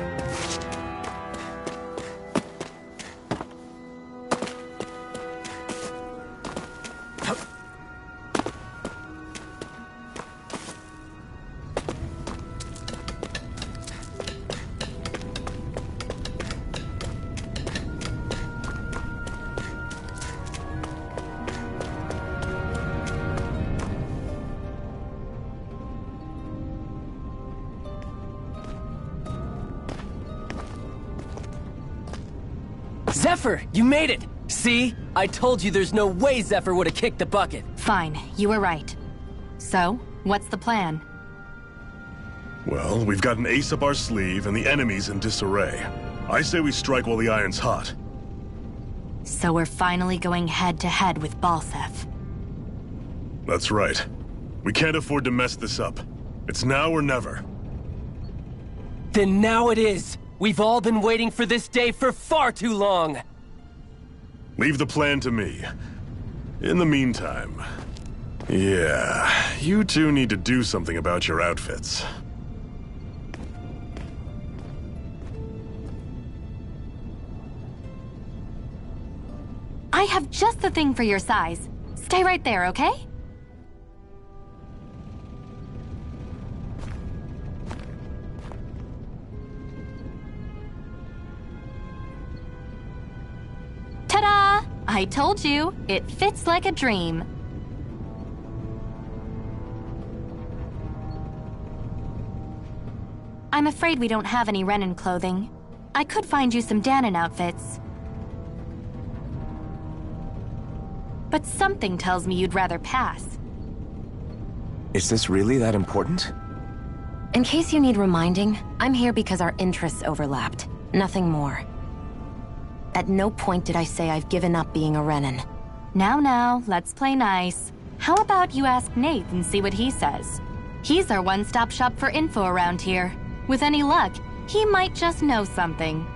Zephyr, you made it! See? I told you there's no way Zephyr would have kicked the bucket. Fine, you were right. So, what's the plan? Well, we've got an ace up our sleeve and the enemy's in disarray. I say we strike while the iron's hot. So we're finally going head-to-head with Balseph. That's right. We can't afford to mess this up. It's now or never. Then now it is! We've all been waiting for this day for far too long! Leave the plan to me. In the meantime... yeah, you two need to do something about your outfits. I have just the thing for your size. Stay right there, okay? Ta-da! I told you, it fits like a dream. I'm afraid we don't have any Renan clothing. I could find you some Dahnan outfits. But something tells me you'd rather pass. Is this really that important? In case you need reminding, I'm here because our interests overlapped. Nothing more. At no point did I say I've given up being a Renan. Now, let's play nice. How about you ask Nate and see what he says? He's our one-stop shop for info around here. With any luck, he might just know something.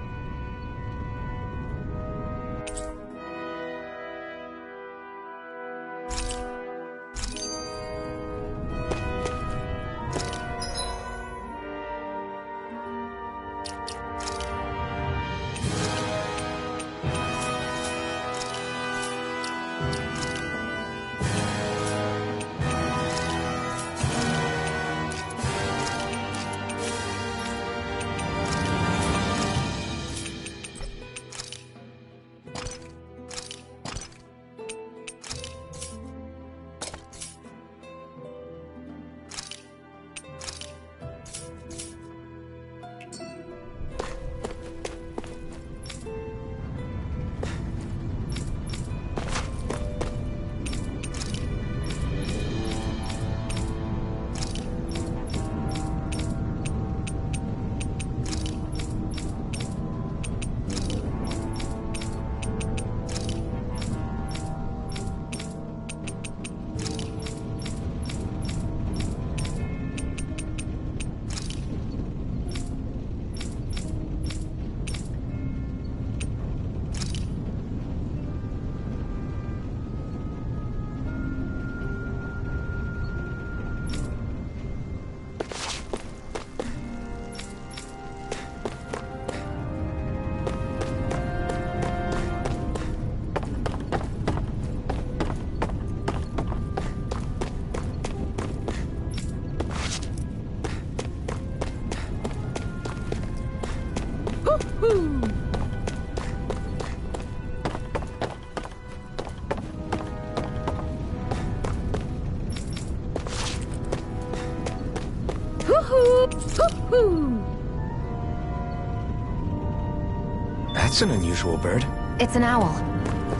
That's an unusual bird. It's an owl.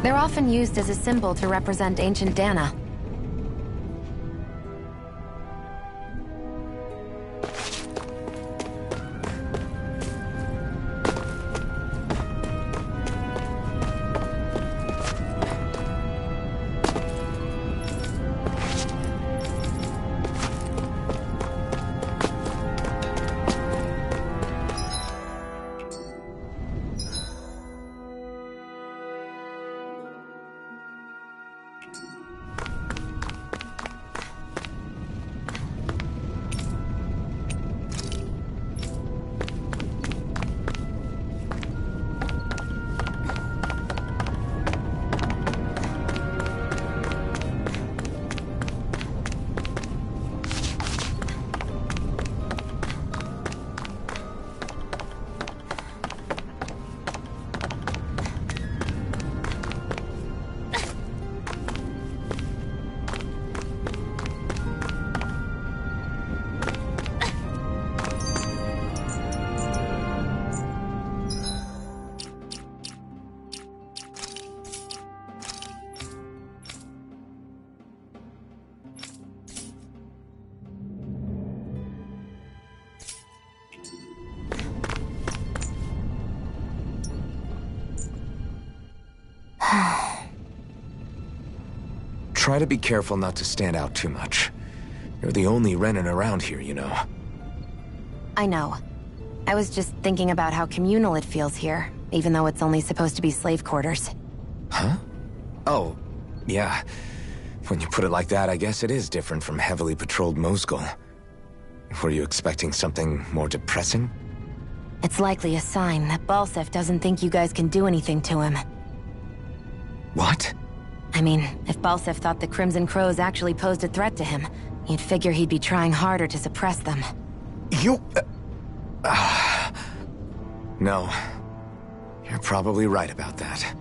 They're often used as a symbol to represent ancient Dana. Try to be careful not to stand out too much. You're the only Renan around here, you know. I know. I was just thinking about how communal it feels here, even though it's only supposed to be slave quarters. Huh? Oh, yeah. When you put it like that, I guess it is different from heavily patrolled Mosgul. Were you expecting something more depressing? It's likely a sign that Balseph doesn't think you guys can do anything to him. What? I mean, if Balseph thought the Crimson Crows actually posed a threat to him, you'd figure he'd be trying harder to suppress them. You... No. You're probably right about that.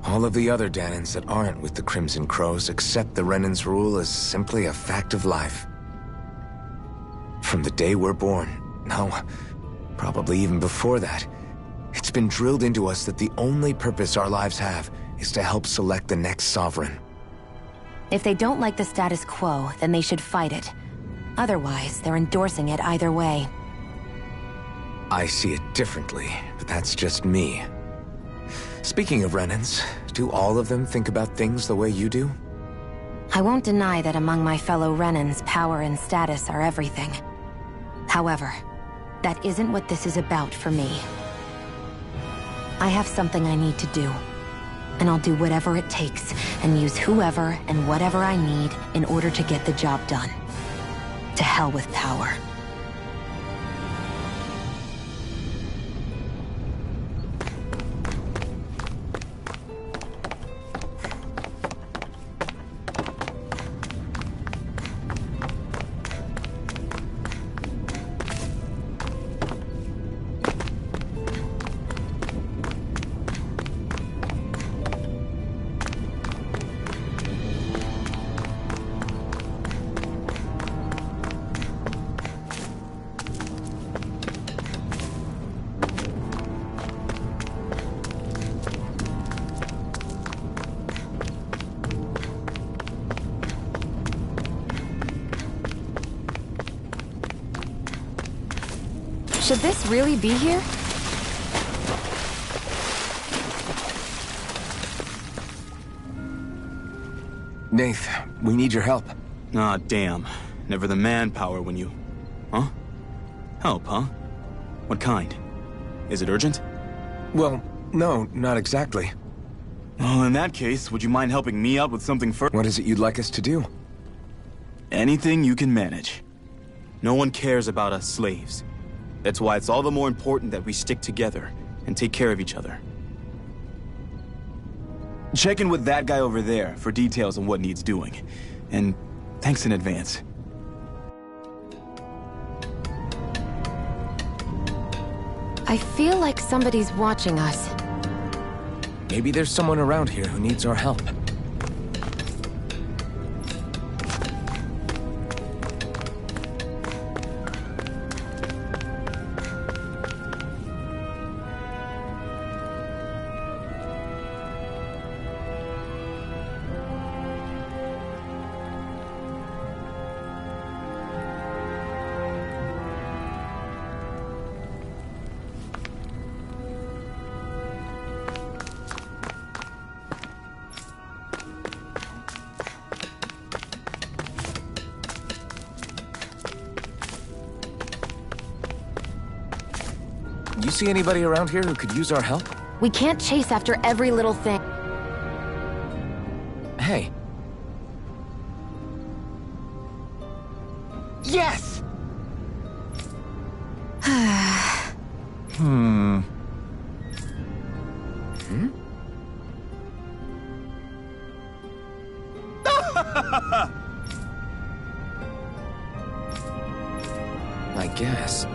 All of the other Danans that aren't with the Crimson Crows accept the Renan's rule as simply a fact of life. From the day we're born, no, probably even before that, it's been drilled into us that the only purpose our lives have is to help select the next sovereign. If they don't like the status quo, then they should fight it. Otherwise, they're endorsing it either way. I see it differently, but that's just me. Speaking of Renans, Do all of them think about things the way you do? I won't deny that among my fellow Renans, power and status are everything. However, that isn't what this is about for me. I have something I need to do, and I'll do whatever it takes and use whoever and whatever I need in order to get the job done. To hell with power. Should this really be here? Nath, we need your help. Ah, damn. Never the manpower when you... Huh? Help, huh? What kind? Is it urgent? Well, no, not exactly. Well, in that case, would you mind helping me out with something first? What is it you'd like us to do? Anything you can manage. No one cares about us slaves. That's why it's all the more important that we stick together and take care of each other. Check in with that guy over there for details on what needs doing. And thanks in advance. I feel like somebody's watching us. Maybe there's someone around here who needs our help. You see anybody around here who could use our help? We can't chase after every little thing. Hey. Yes! Hmm? I guess.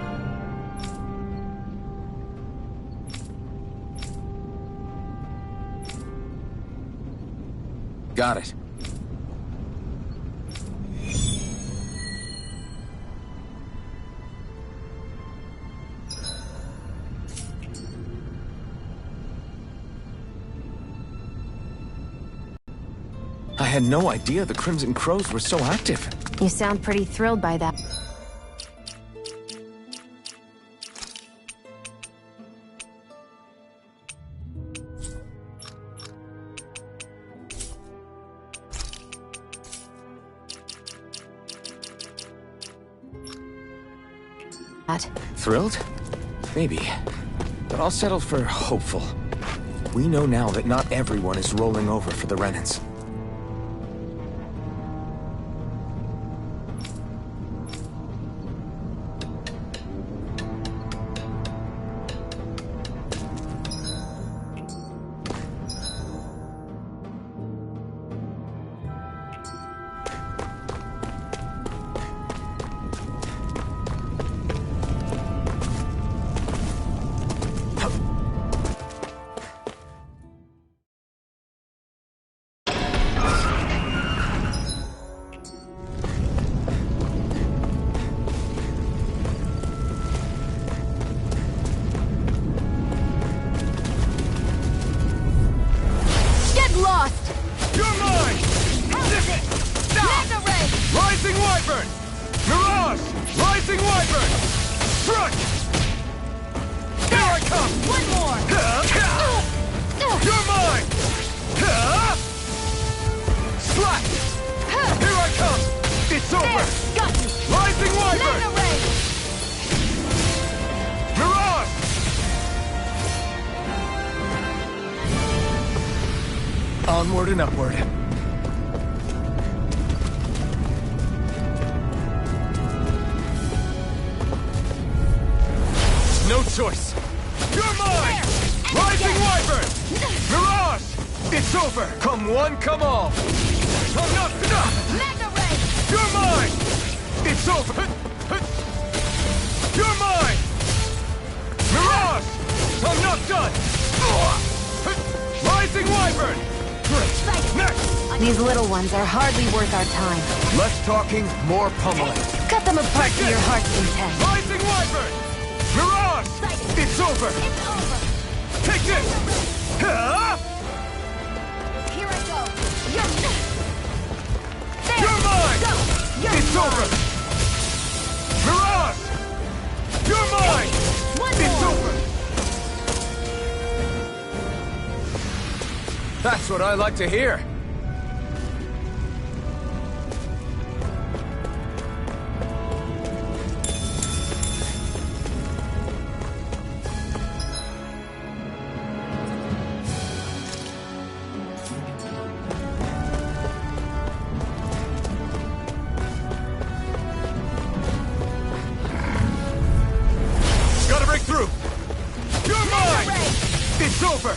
Got it. I had no idea the Crimson Crows were so active. You sound pretty thrilled by that. Thrilled? Maybe. But I'll settle for hopeful. We know now that not everyone is rolling over for the Renans. Onward and upward. No choice. You're mine! Rising Wyvern! Mirage! It's over! Come one, come all! I'm not enough! Mega Ray! You're mine! It's over! You're mine! Mirage! I'm not done! Rising Wyvern! Great! Next! These little ones are hardly worth our time. Less talking, more pummeling. Cut them apart to your heart's content. Rising Wyvern! Mirage! It's over! It's over! Take this! Here I go! You're mine! Go! It's over! Mirage! You're mine! It's over! That's what I like to hear. Gotta break through! You're mine! It's over!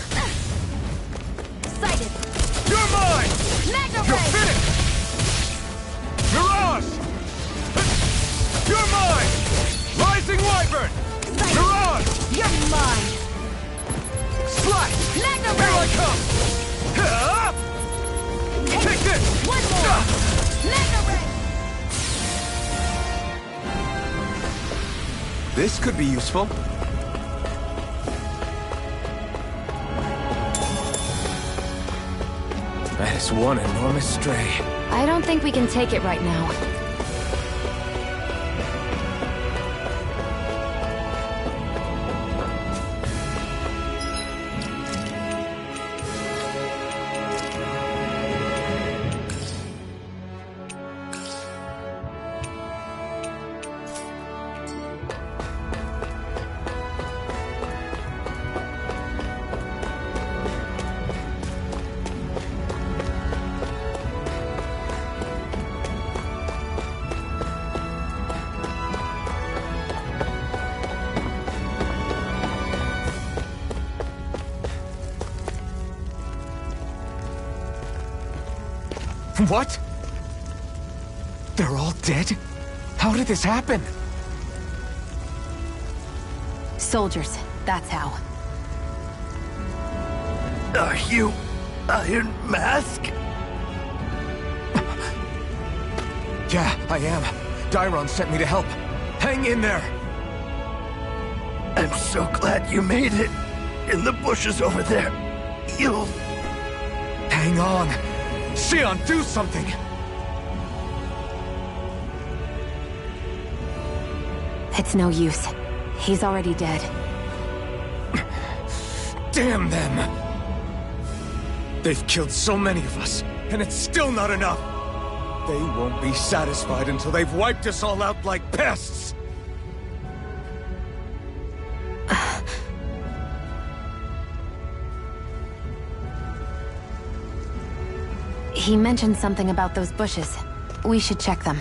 Sighted! You're mine! Mega You're Ray! finished! Mirage! You're mine! Rising Wyvern! Mirage! You're mine! Slice! Mega Here I Ray! come! Take this! One more! Mega Ray! This could be useful. That is one enormous stray. I don't think we can take it right now. What? They're all dead? How did this happen? Soldiers, that's how. Are you Iron Mask? Yeah, I am. Dairon sent me to help. Hang in there! I'm so glad you made it. In the bushes over there. You'll... Hang on! Xion, do something! It's no use. He's already dead. Damn them! They've killed so many of us, and it's still not enough! They won't be satisfied until they've wiped us all out like pests! He mentioned something about those bushes. We should check them.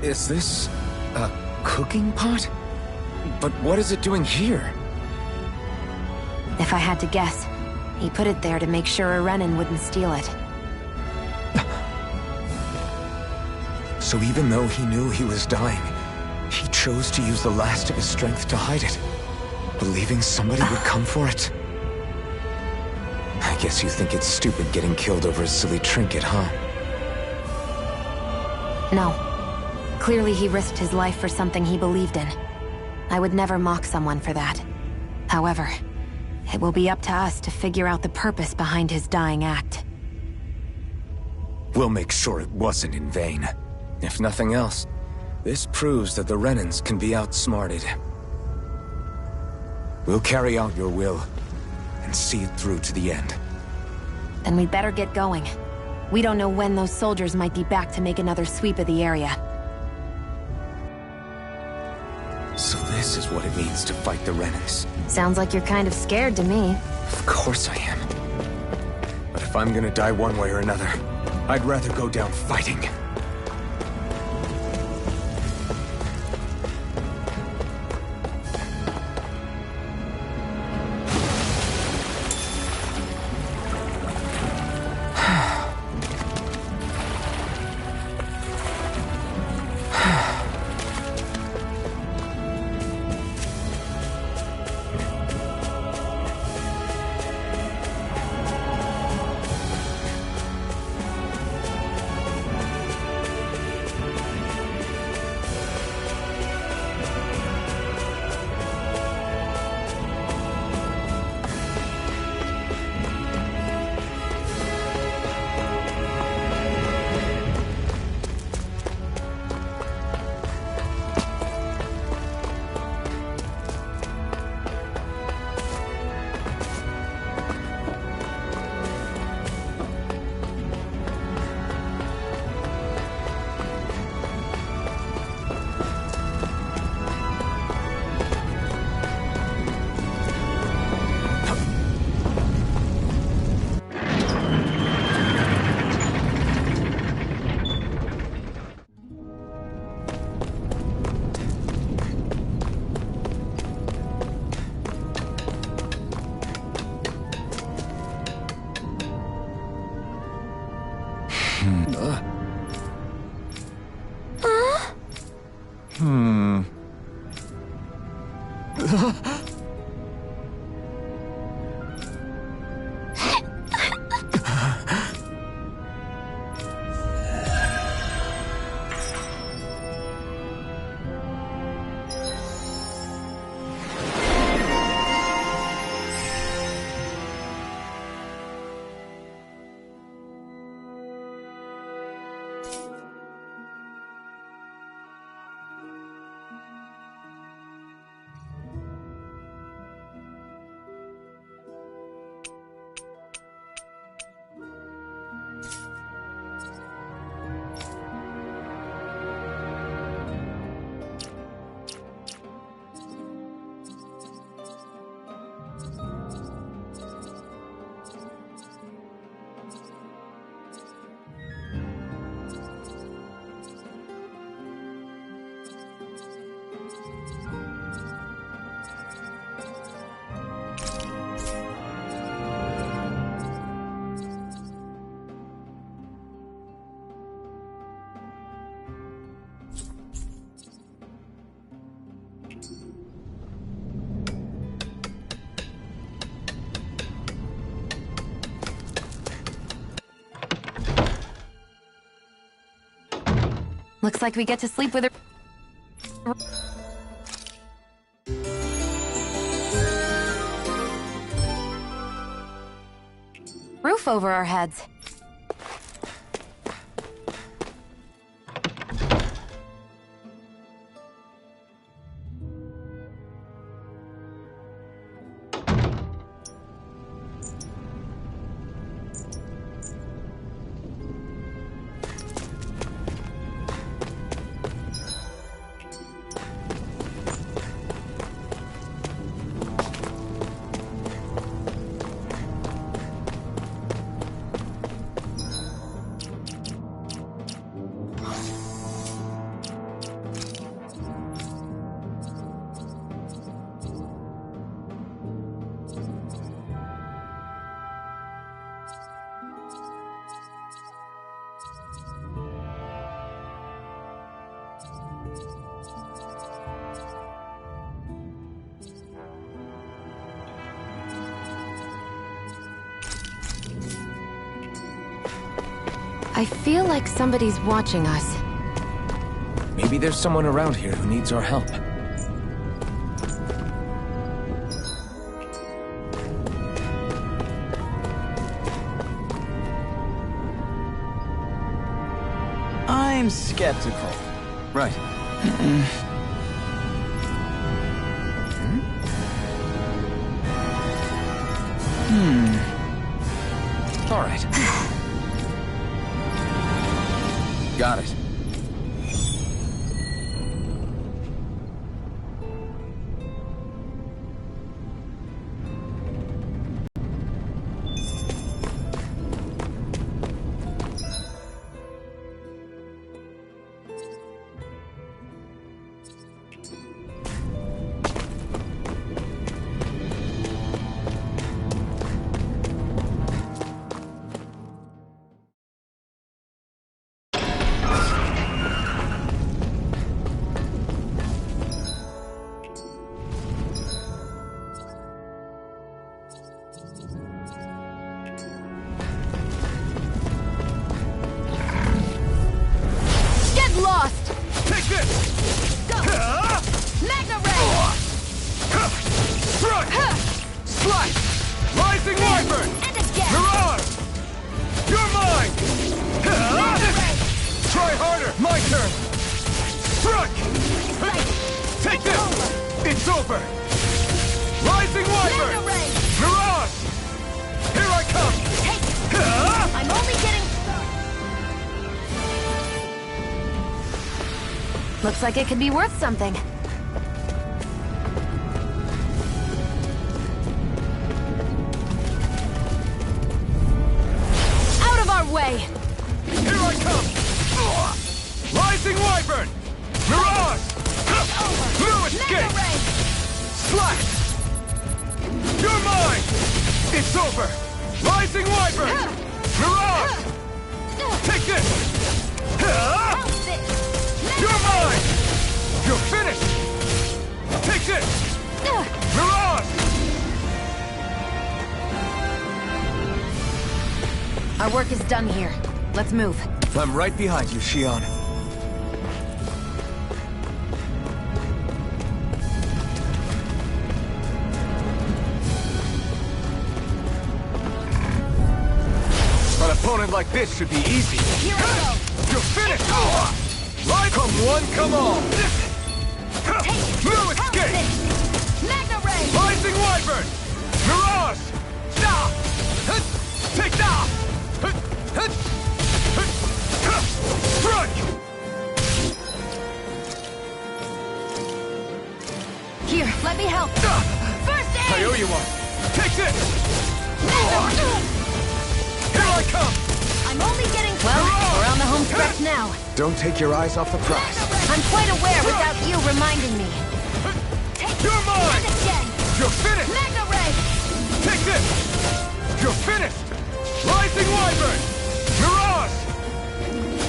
Is this a cooking pot? But what is it doing here? If I had to guess, he put it there to make sure a Renan wouldn't steal it. So even though he knew he was dying, he chose to use the last of his strength to hide it, believing somebody would come for it. I guess you think it's stupid getting killed over a silly trinket, huh? No. Clearly he risked his life for something he believed in. I would never mock someone for that. However, it will be up to us to figure out the purpose behind his dying act. We'll make sure it wasn't in vain. If nothing else, this proves that the Renans can be outsmarted. We'll carry out your will, and see it through to the end. Then we'd better get going. We don't know when those soldiers might be back to make another sweep of the area. So this is what it means to fight the Renans. Sounds like you're kind of scared to me. Of course I am. But if I'm gonna die one way or another, I'd rather go down fighting. Looks like we get to sleep with her. Roof over our heads. I feel like somebody's watching us. Maybe there's someone around here who needs our help. I'm skeptical. Right. All right. Got it. Wyvern! Rising Wyvern! Mega Ray! Mirage! Here I come! I'm only getting started. Looks like it could be worth something. Out of our way! Here I come! Rising Wyvern! Mirage! New escape! Slash! You're mine! It's over! Rising Wyvern! Mirage! Take this! You're mine! You're finished! Take this! Mirage! Our work is done here. Let's move. I'm right behind you, Xion. An opponent like this should be easy. Here I go. You're finished! Right? Come one, come all! New escape! Mega Ray! Rising Wyvern! Mirage! Take that! Strike! Here, let me help. First aid! I owe you one. Take this! Here I come! I'm only getting Well, we're on the home stretch now. Don't take your eyes off the prize. I'm quite aware without you reminding me. You're mine! again! You're finished! Mega Ray! Take this! You're finished! Rising Wyvern! Mirage!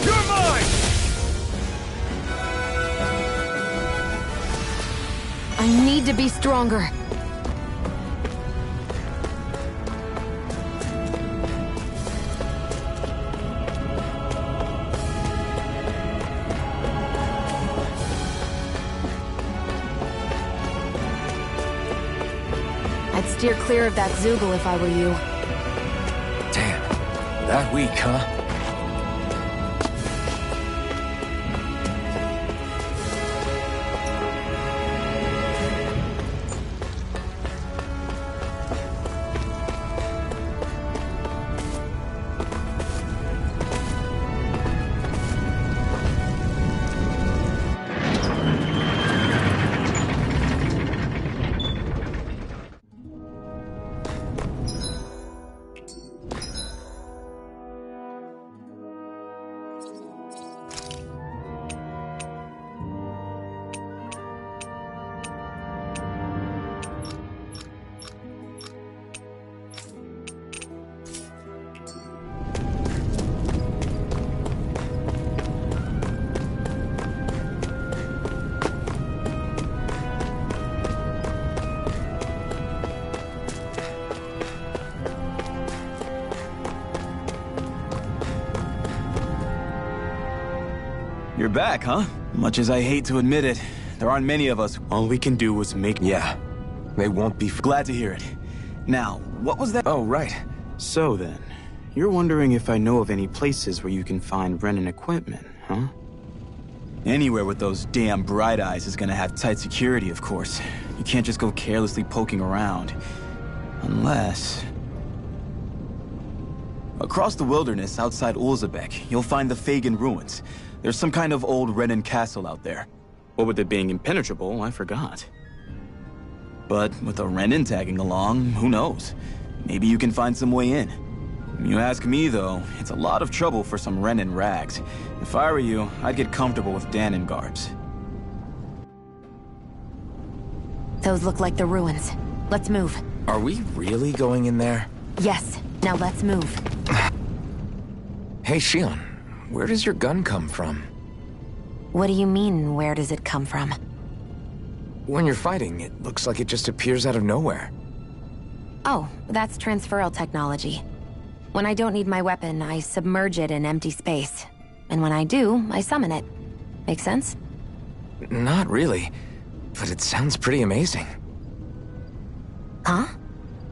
You're mine! I need to be stronger. I'd steer clear of that Zoogle if I were you. Damn. That weak, huh? You're back, huh? Much as I hate to admit it, there aren't many of us. All we can do is make... Yeah. They won't be... Glad to hear it. Now, what was that? Oh, right. So then, you're wondering if I know of any places where you can find Renan equipment, huh? Anywhere with those damn bright eyes is gonna have tight security, of course. You can't just go carelessly poking around. Unless... Across the wilderness outside Ulzebek, you'll find the Fagin ruins. There's some kind of old Renan castle out there. What with it being impenetrable, I forgot. But with a Renan tagging along, who knows? Maybe you can find some way in. You ask me, though, it's a lot of trouble for some Renan rags. If I were you, I'd get comfortable with Danon garbs. Those look like the ruins. Let's move. Are we really going in there? Yes. Now let's move. Hey, Xion. Where does your gun come from? What do you mean, where does it come from? When you're fighting, it looks like it just appears out of nowhere. Oh, that's transferal technology. When I don't need my weapon, I submerge it in empty space. And when I do, I summon it. Make sense? Not really, but it sounds pretty amazing. Huh?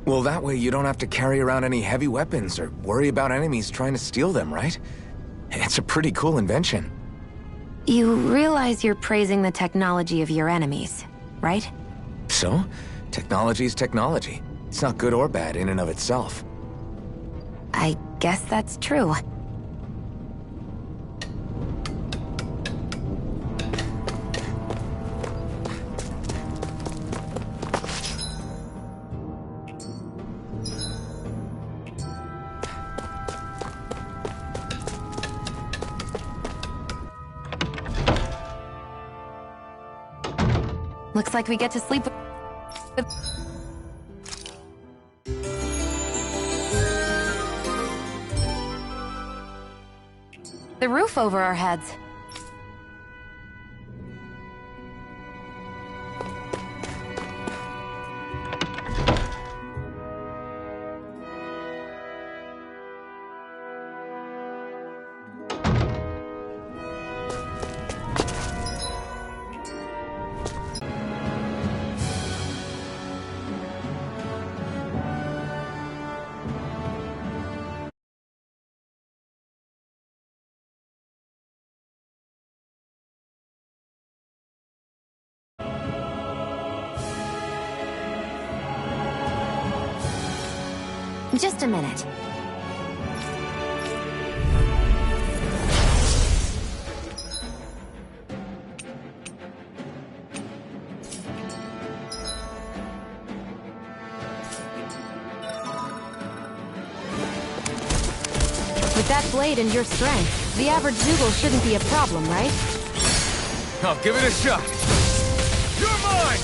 Well, that way you don't have to carry around any heavy weapons or worry about enemies trying to steal them, right? It's a pretty cool invention. You realize you're praising the technology of your enemies, right? So, technology's technology. It's not good or bad in and of itself. I guess that's true. Looks like we get to sleep with... the roof over our heads. Just a minute. With that blade and your strength, the average Zoogle shouldn't be a problem, right? I'll give it a shot. You're mine!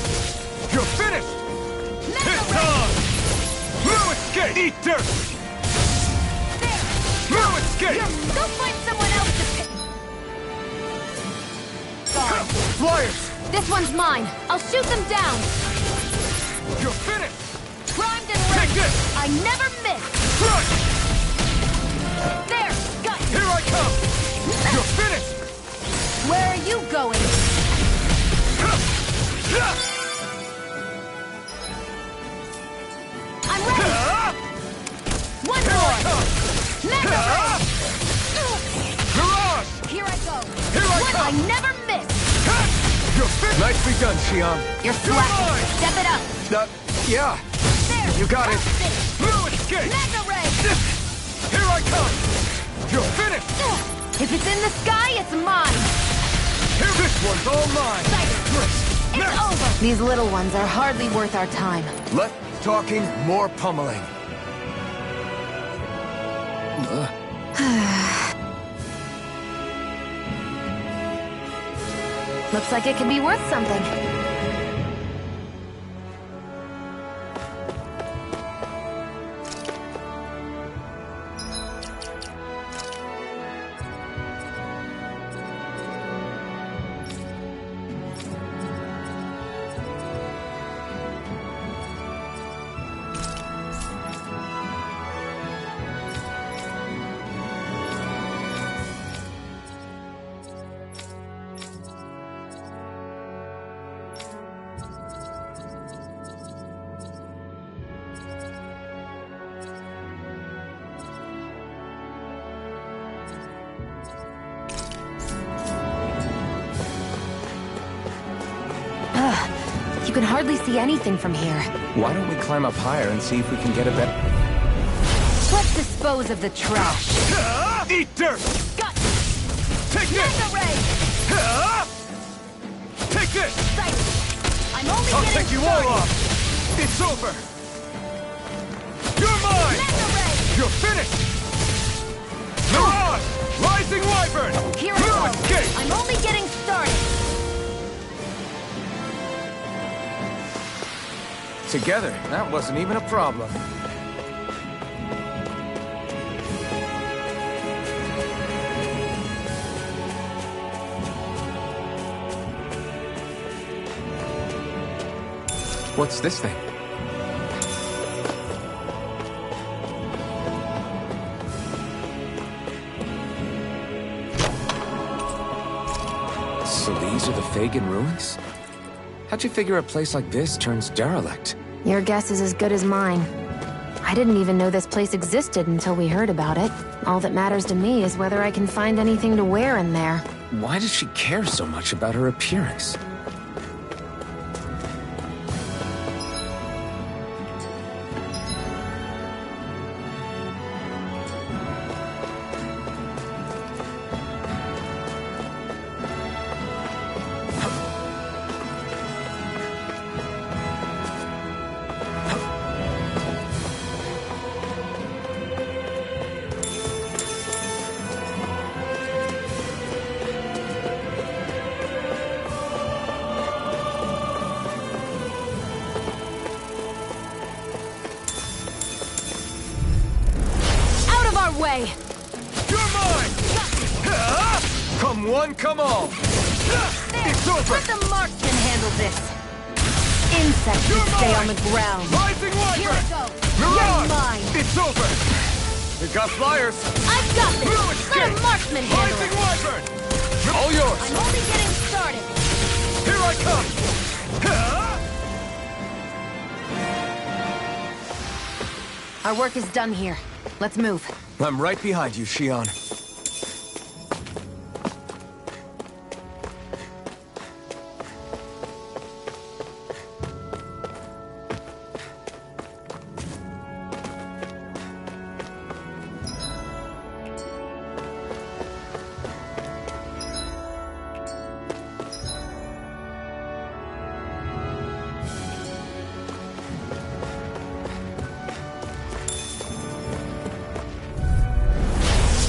You're finished! It's on! No escape! Eat dirt! There! No escape! Go find someone else to pick! Flyers! This one's mine. I'll shoot them down. You're finished! Primed and ready. Take this! I never miss. Run! There! Got you! Here I come! You're finished! Where are you going? I'm ready! One more! Mega Ray! Mirage! Here I go! Here I One come! I never miss! You're finished! Nicely done, Xion. You're slacking! Step it up! Yeah. There! You got it. No escape! Mega Ray! Here I come! You're finished! If it's in the sky, it's mine! Here, this one's all mine! It's over! These little ones are hardly worth our time. Less talking, more pummeling. Looks like it could be worth something. You can hardly see anything from here. Why don't we climb up higher and see if we can get a better... Let's dispose of the trash. Eat dirt! Got Take this! Mega Ray! Take this! I'm only I'll getting take you started. all off! It's over! You're mine! Mega Ray! You're finished! Mirage! Rising Wyvern! Here I No go! escape! I'm only getting started! Together, that wasn't even a problem. What's this thing? So these are the Fagin ruins? How'd you figure a place like this turns derelict? Your guess is as good as mine. I didn't even know this place existed until we heard about it. All that matters to me is whether I can find anything to wear in there. Why does she care so much about her appearance? one come all! It's over! Let the marksman handle this! Insects should stay on the ground. Rising Wyvern! Here I go! Mirage! You're mine! It's over! We've got flyers! I've got this! No Let escape! a marksman handle Rising it! Wyvern! All yours! I'm only getting started! Here I come! Our work is done here. Let's move. I'm right behind you, Shion.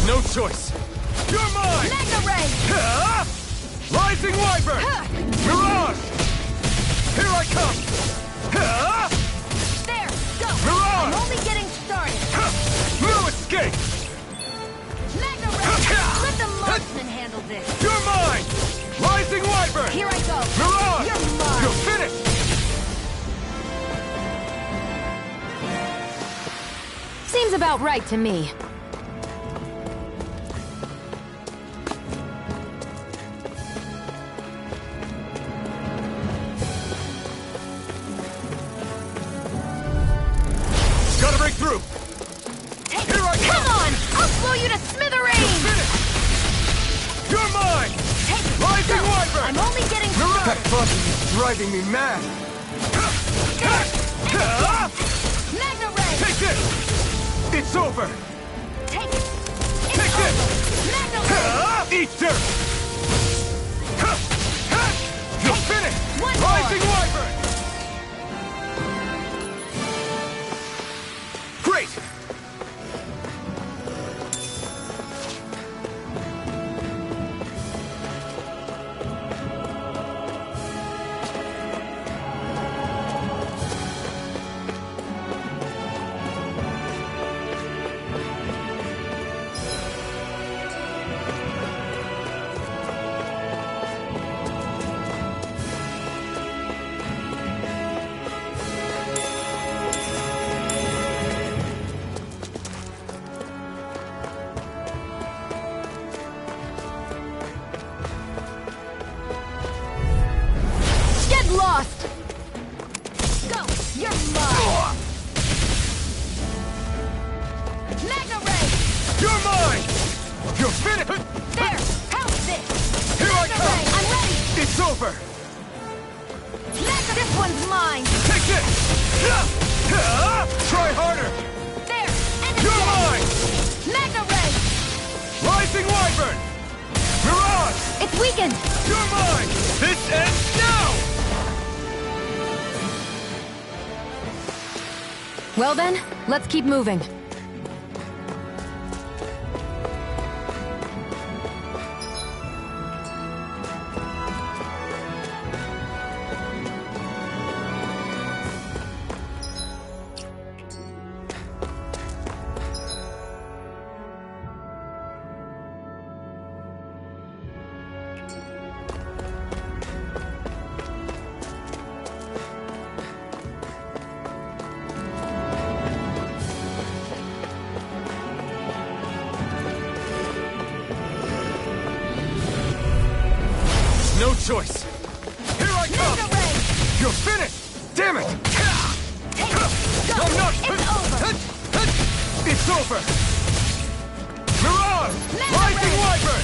No choice. You're mine! Magna Ray! Rising Wyvern! Mirage! Here I come! There! Go! Mirage! I'm only getting started! No escape! Magna Ray! Let the marksman handle this! You're mine! Rising Wyvern! Here I go! Mirage! You're mine! You're finished! Seems about right to me. Gotta break through! Here I Come on! I'll blow you to smithereens! You're mine! Take it! Rising Go. Wyvern! I'm only getting That started! buzz is driving me mad! Magna Ray! Take this! It's over! Take it! Take this! Magna Ray! Eat dirt! You're finished! One more. Rising Wyvern! Great! Get lost! Go! You're mine! Magna Ray! You're mine! You're finished! There! How's this? Here I Magna come! Ray! I'm ready! It's over! Magna, this one's mine! Take this! Try harder! There! And You're mine! Magna Ray! Rising Wyvern! Mirage! It's weakened! You're mine! This ends now! Well then, let's keep moving. No choice! Here I come! Magna Ray! You're finished! Damn it! Take it! Go! I'm not... It's over! It's over! Mirage! Magna Rising Ray! Wyvern!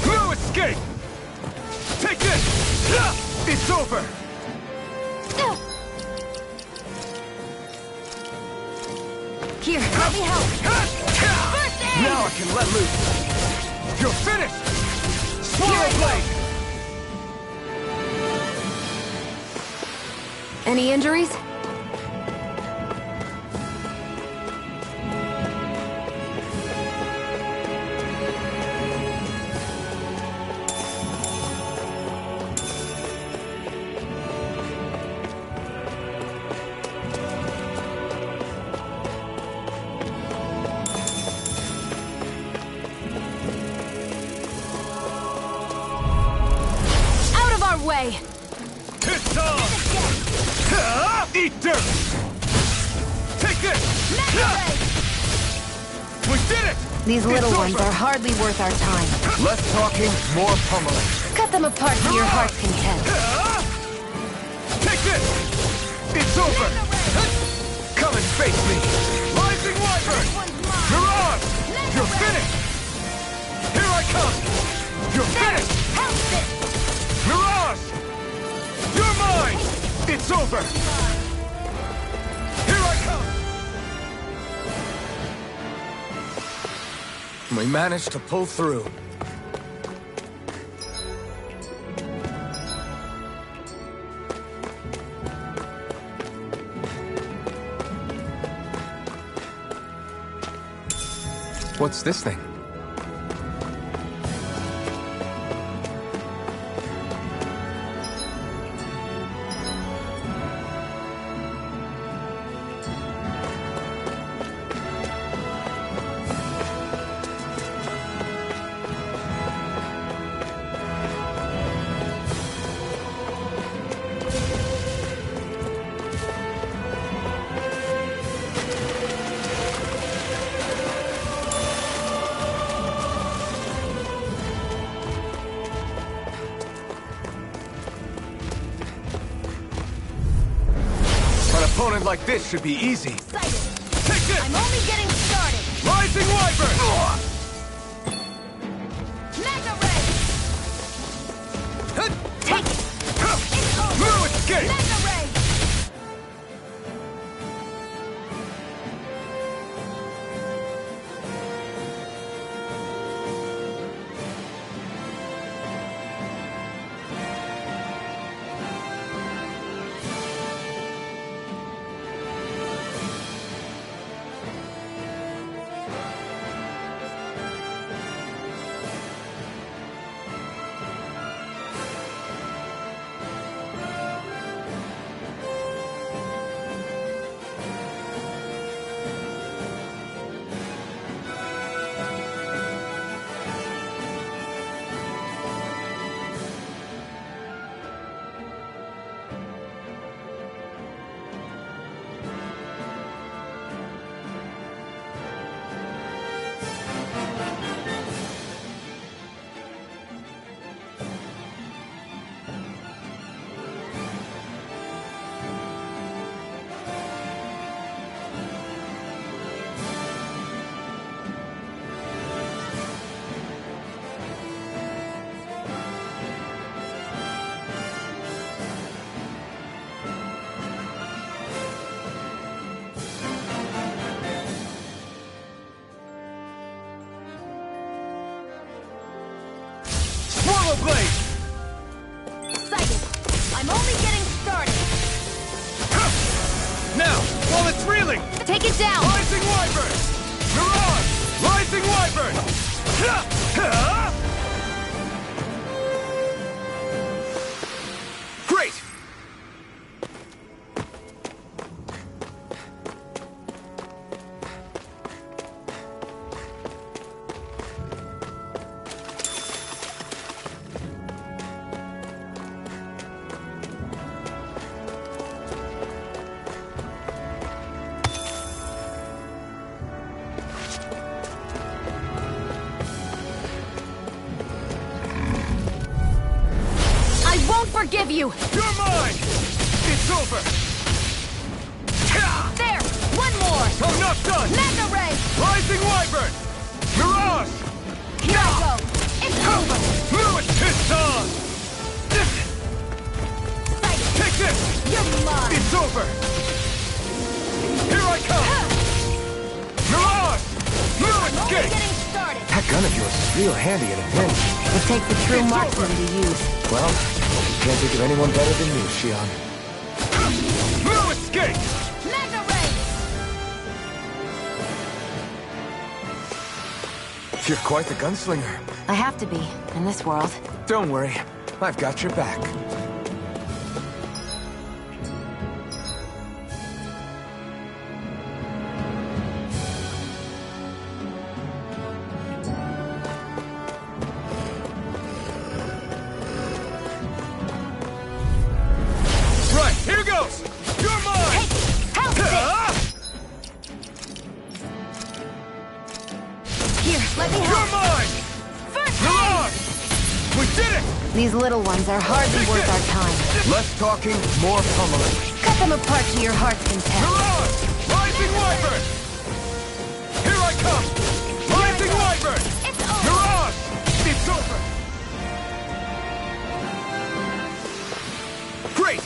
No escape! Take this! It's over! Here, let me help! First aid! Now I can let loose! You're finished! Swallow blade! Any injuries? Ray! It's on! Eat dirt! Take this! Mega Ray! We did it! These little ones are hardly worth our time. Less talking, more pummeling. Cut them apart to your heart's content. Take this! It's over! Come and face me! Rising Wyvern! Mirage! You're finished! Here I come! You're finished! Mirage! You're mine! It's over! Here I come! We managed to pull through. What's this thing? Opponent like this should be easy. Take this! I'm only getting started! Rising Wyvern! Mega Ray! Take it! It's over! No escape! Mega Ray! Blade! Excited! I'm only getting started! Now, while it's reeling! Take it down! Rising Wyvern! Mirage! Rising Wyvern! Great! Forgive you! You're mine! It's over! There! One more! I'm not done! Mega Ray! Rising Wyvern! Mirage! Here I go! It's over! It's on! Take this! You're mine! It's over! Here I come! Mirage! No escape! Getting started! That gun of yours is real handy in a pinch. It takes a true marksman to use. Well, can't think of anyone better than you, Xion. No escape! Mega Ray! You're quite the gunslinger. I have to be, in this world. Don't worry, I've got your back. These little ones are hardly worth our time. Less talking, more pummeling. Cut them apart to your heart's content. Mirage! Rising Wyvern! Here I come! Rising Wyvern! It's over! Mirage! It's over! Great!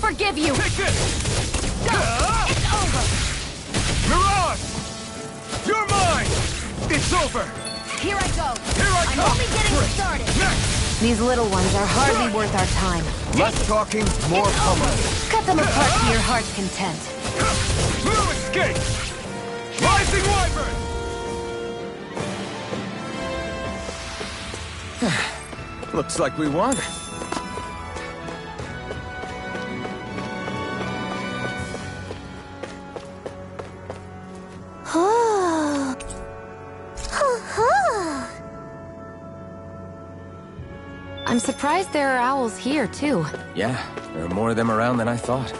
Forgive you! Take this! Go! It's over! Mirage! You're mine! It's over! Here I go! Here I I'm come! only getting started! Next! These little ones are hardly worth our time. Less talking, more pummeling. Cut them apart to your heart's content. No escape! Rising Wyvern! Looks like we won. I'm surprised there are owls here, too. Yeah, there are more of them around than I thought.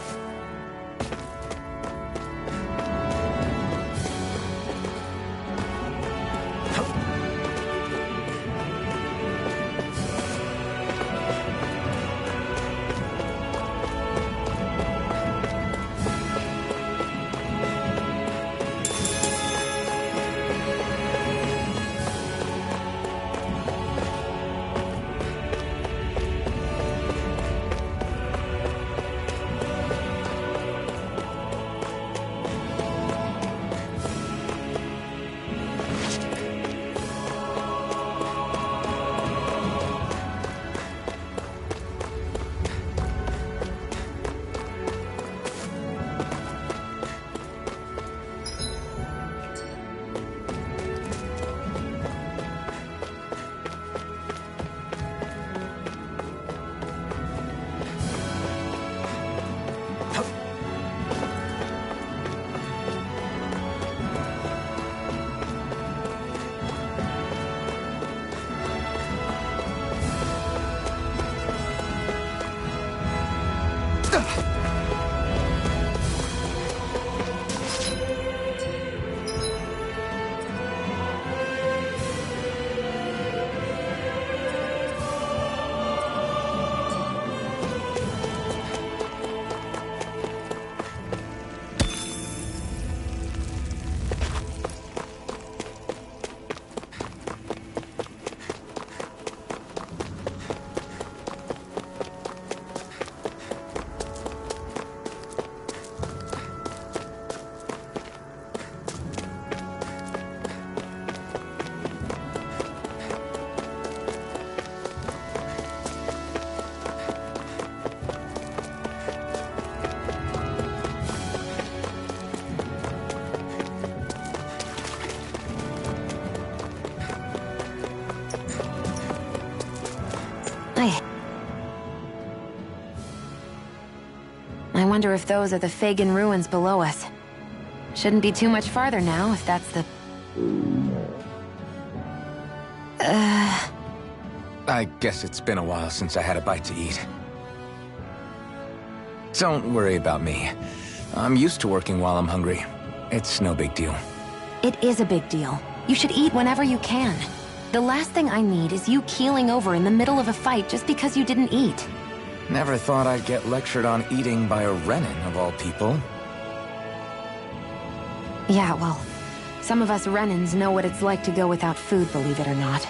I wonder if those are the Fagin ruins below us. Shouldn't be too much farther now, if that's the... I guess it's been a while since I had a bite to eat. Don't worry about me. I'm used to working while I'm hungry. It's no big deal. It is a big deal. You should eat whenever you can. The last thing I need is you keeling over in the middle of a fight just because you didn't eat. Never thought I'd get lectured on eating by a Renan, of all people. Yeah, well, some of us Renans know what it's like to go without food, believe it or not.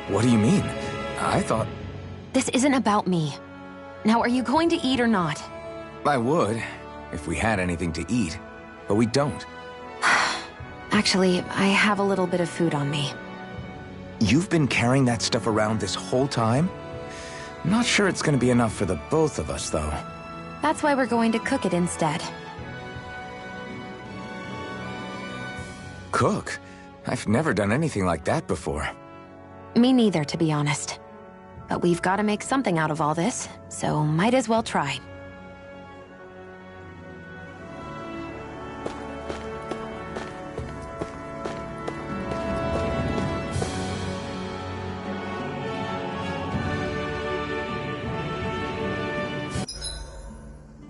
What do you mean? I thought... This isn't about me. Now, are you going to eat or not? I would, if we had anything to eat, but we don't. Actually, I have a little bit of food on me. You've been carrying that stuff around this whole time? Not sure it's gonna be enough for the both of us, though. That's why we're going to cook it instead. Cook? I've never done anything like that before. Me neither, to be honest. But we've got to make something out of all this, so might as well try.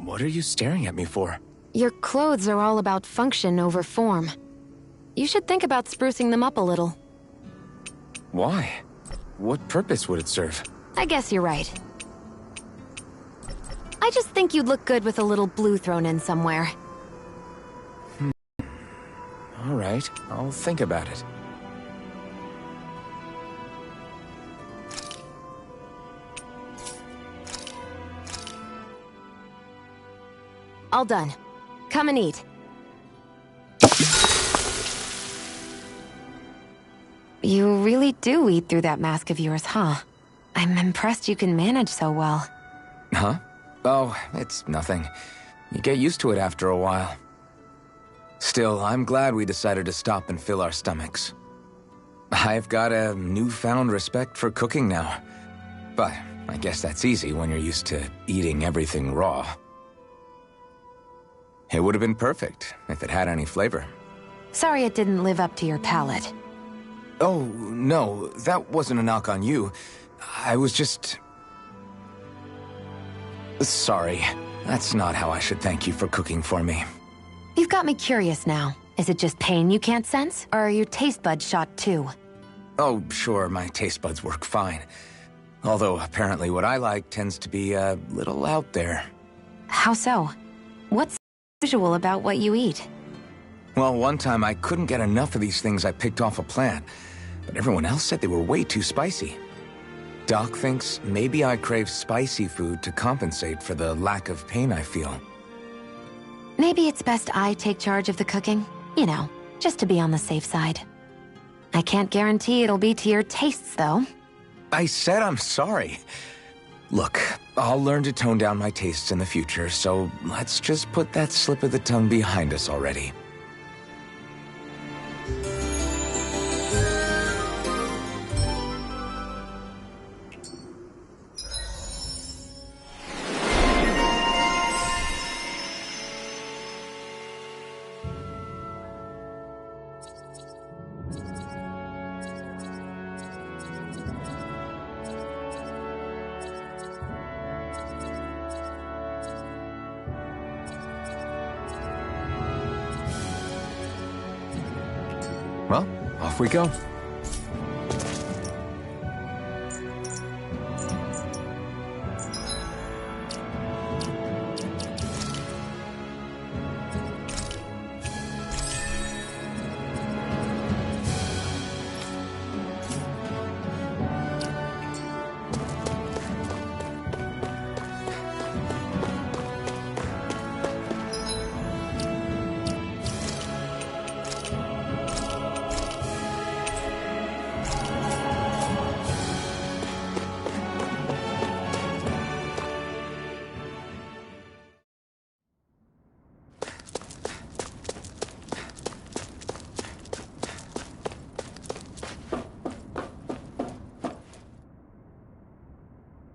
What are you staring at me for? Your clothes are all about function over form. You should think about sprucing them up a little. Why? What purpose would it serve? I guess you're right. I just think you'd look good with a little blue thrown in somewhere. All right, I'll think about it. All done. Come and eat. You really do eat through that mask of yours, huh? I'm impressed you can manage so well. Huh? Oh, it's nothing. You get used to it after a while. Still, I'm glad we decided to stop and fill our stomachs. I've got a newfound respect for cooking now. But I guess that's easy when you're used to eating everything raw. It would have been perfect if it had any flavor. Sorry it didn't live up to your palate. Oh, no, that wasn't a knock on you. I was just... Sorry. That's not how I should thank you for cooking for me. You've got me curious now. Is it just pain you can't sense, or are your taste buds shot too? Oh, sure, my taste buds work fine. Although, apparently what I like tends to be a little out there. How so? What's unusual about what you eat? Well, one time I couldn't get enough of these things I picked off a plant, but everyone else said they were way too spicy. Doc thinks maybe I crave spicy food to compensate for the lack of pain I feel. Maybe it's best I take charge of the cooking. You know, just to be on the safe side. I can't guarantee it'll be to your tastes, though. I said I'm sorry. Look, I'll learn to tone down my tastes in the future, so let's just put that slip of the tongue behind us already. Well, off we go.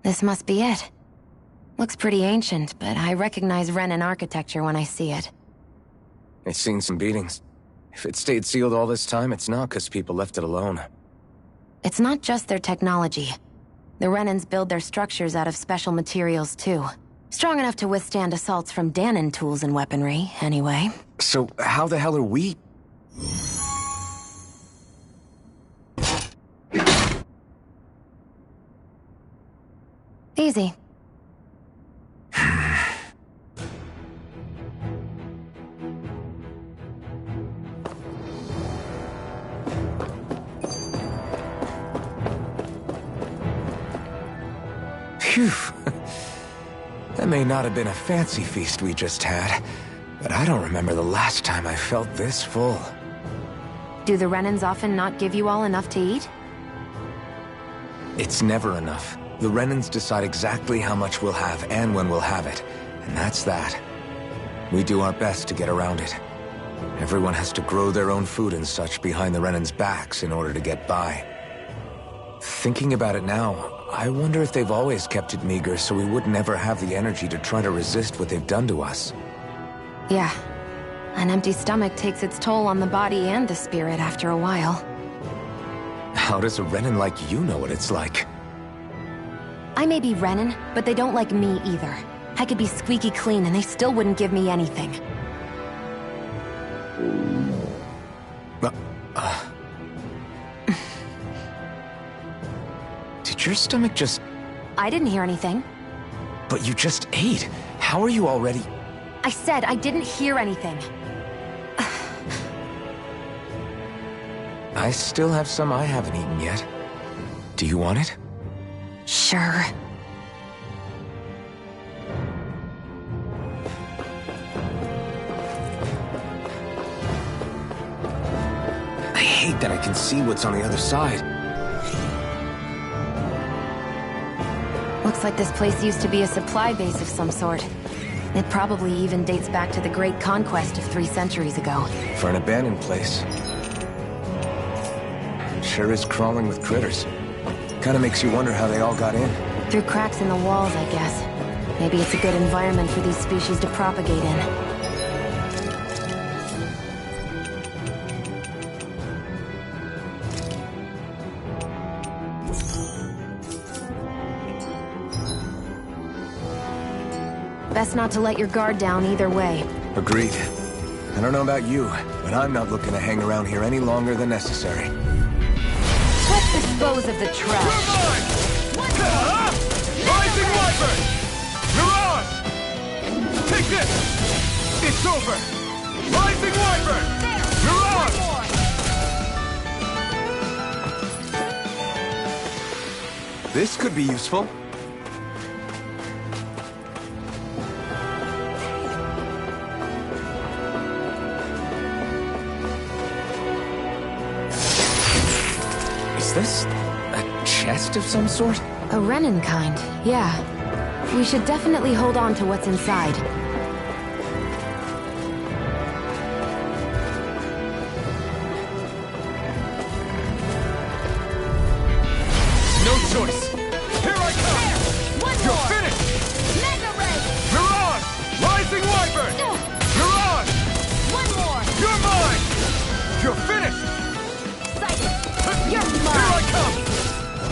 This must be it. Looks pretty ancient, but I recognize Renan architecture when I see it. It's seen some beatings. If it stayed sealed all this time, it's not because people left it alone. It's not just their technology. The Renans build their structures out of special materials, too. Strong enough to withstand assaults from Dahnan tools and weaponry, anyway. So how the hell are we... Easy. Phew. That may not have been a fancy feast we just had, but I don't remember the last time I felt this full. Do the Renans often not give you all enough to eat? It's never enough. The Renans decide exactly how much we'll have and when we'll have it. And that's that. We do our best to get around it. Everyone has to grow their own food and such behind the Renan's backs in order to get by. Thinking about it now, I wonder if they've always kept it meager so we would never have the energy to try to resist what they've done to us. Yeah. An empty stomach takes its toll on the body and the spirit after a while. How does a Renan like you know what it's like? I may be Renan, but they don't like me either. I could be squeaky clean and they still wouldn't give me anything. Did your stomach just... I didn't hear anything. But you just ate. How are you already... I said I didn't hear anything. I still have some I haven't eaten yet. Do you want it? Sure. I hate that I can see what's on the other side. Looks like this place used to be a supply base of some sort. It probably even dates back to the Great Conquest of 3 centuries ago. For an abandoned place. Sure is crawling with critters. Kinda makes you wonder how they all got in. Through cracks in the walls, I guess. Maybe it's a good environment for these species to propagate in. Best not to let your guard down either way. Agreed. I don't know about you, but I'm not looking to hang around here any longer than necessary. Let's dispose of the trash. Rising Wyvern! Mirage! Take this! It's over! Rising Wyvern! Mirage! This could be useful. Is this a chest of some sort? A Renan kind, yeah. We should definitely hold on to what's inside. No choice! Here I come! You're finished! Mega Ray! Mirage! Rising Wyvern! Mirage! One more! You're mine! You're finished! You're Here mine! I come!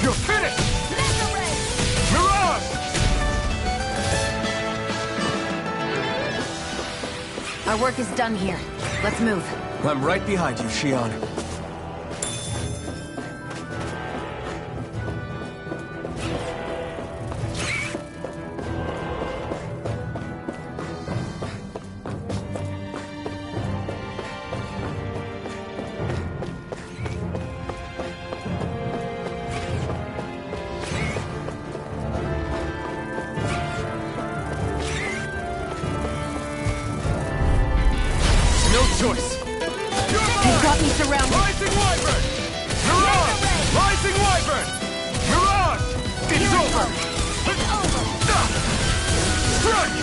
You're finished! Mega Ray! Mirage! Our work is done here. Let's move. I'm right behind you, Shion. No choice! You've got me surrounded. Rising Wyvern! Mirage! Rising Wyvern! Mirage! It's over! It's over! Strike!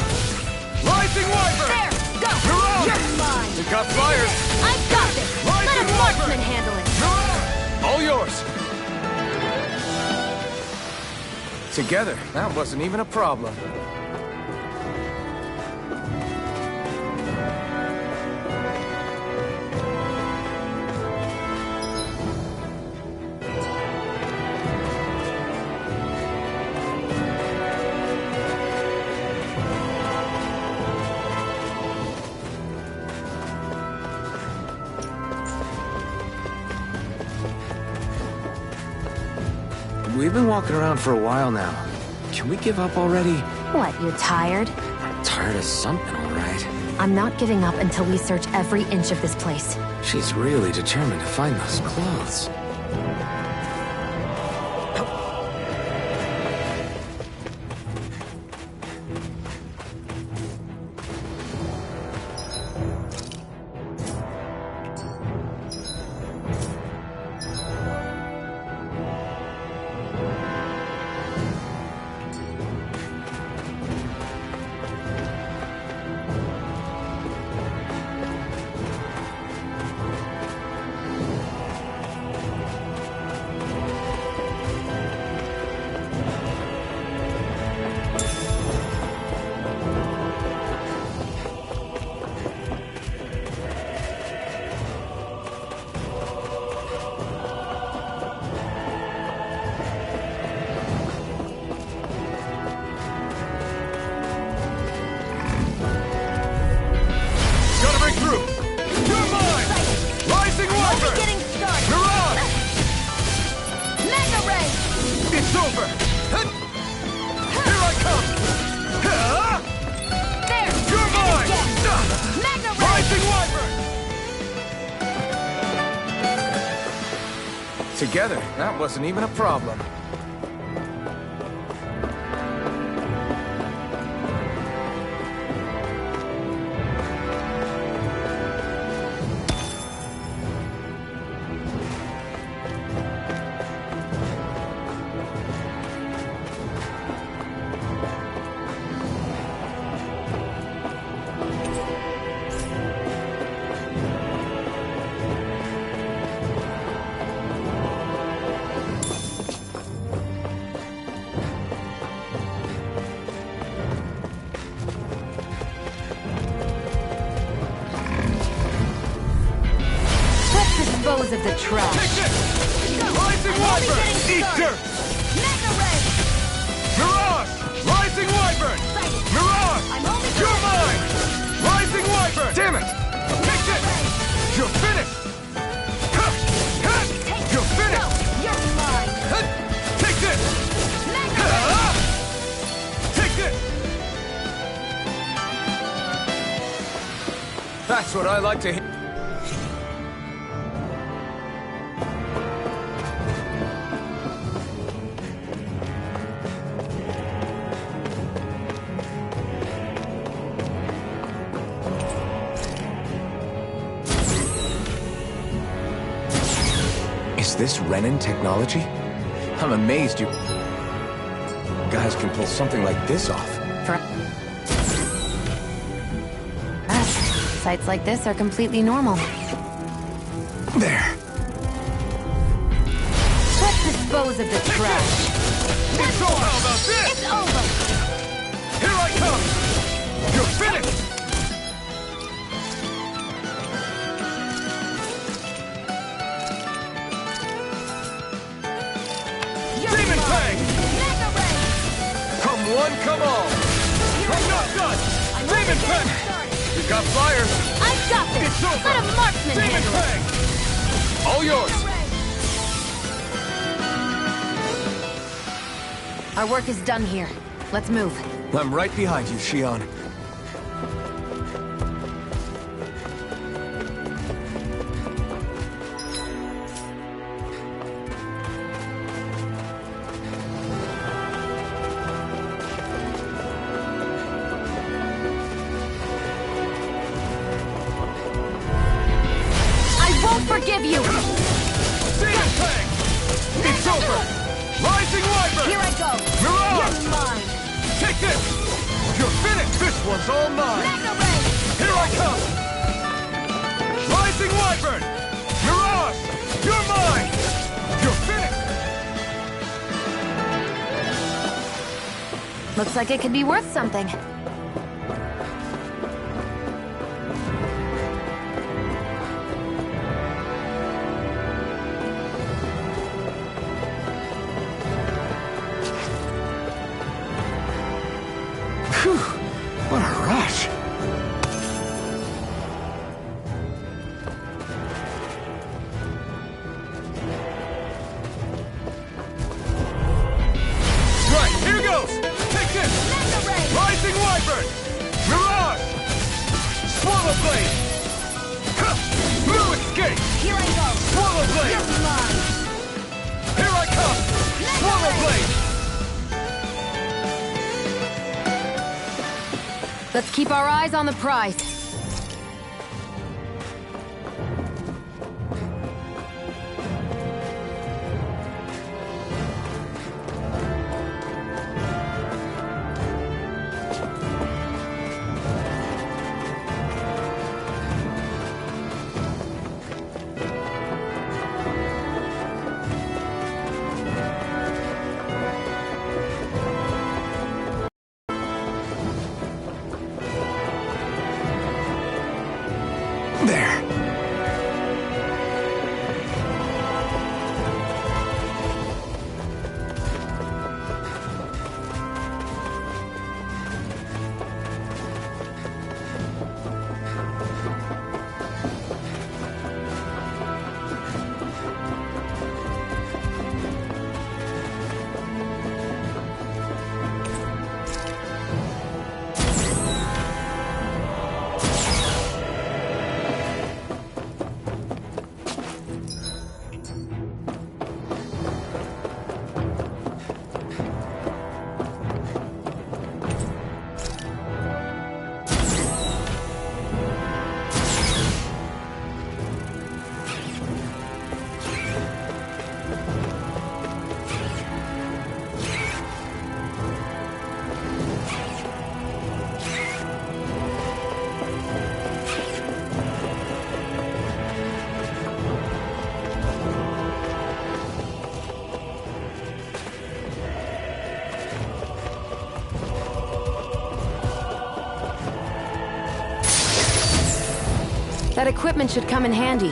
Rising Wyvern! There! Go! Mirage! You're mine! It got fired! I got this! Let a Rising marksman Wyvern! handle it! Mirage! All yours! Together, that wasn't even a problem. We've been walking around for a while now. Can we give up already? What, you're tired? I'm tired of something, all right. I'm not giving up until we search every inch of this place. She's really determined to find those clothes. over! Here I come! There! You're mine! Mega Ray! Rising Wyvern! Together, that wasn't even a problem. Dispose of the trash. Take this! Rising Wyvern! Eat dirt! Mega Ray! Mirage! Rising Wyvern! Mirage! You're mine! Rising Wyvern! Damn it! Take this! You're finished! You're finished! You're mine! Take this! Take this! That's what I like to hear. Is this Renin technology? I'm amazed you guys can pull something like this off. Sights like this are completely normal. There. Let's dispose of the trash. It's over! How about this? It's over! Here I come! You're finished! Demon Fang! Mega Ray! Come one, come all! I'm not done! Demon Fang! We've got flyers. I've got this! It's over! Let a marksman Demon handle it! Fang! All yours. Our work is done here. Let's move. I'm right behind you, Shion. Forgive you! Demon Fang! It's over! Rising Wyvern! Here I go! Mirage! You're mine! Take this! You're finished! This one's all mine! Mega Ray! Here I come! Rising Wyvern! Mirage! You're mine! You're finished! Looks like it could be worth something. What a rush. Right, here goes! Take this! Rising Wyvern! Mirage! Swallow Blade! No escape! Here I go! Swallow Blade! You're mine! Here I come! Swallow Blade! Let's keep our eyes on the prize. That equipment should come in handy.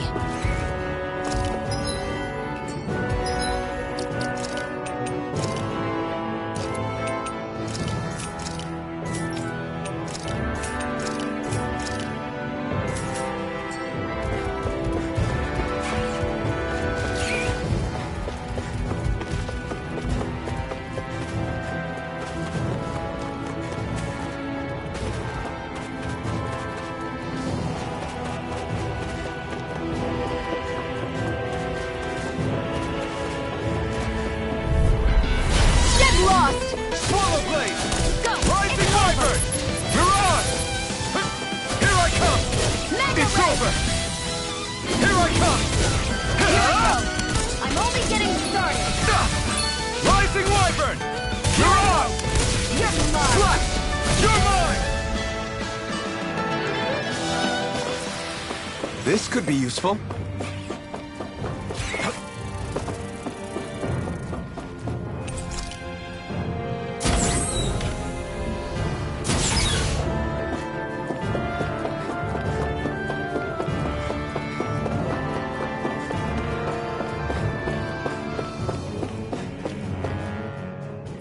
This could be useful.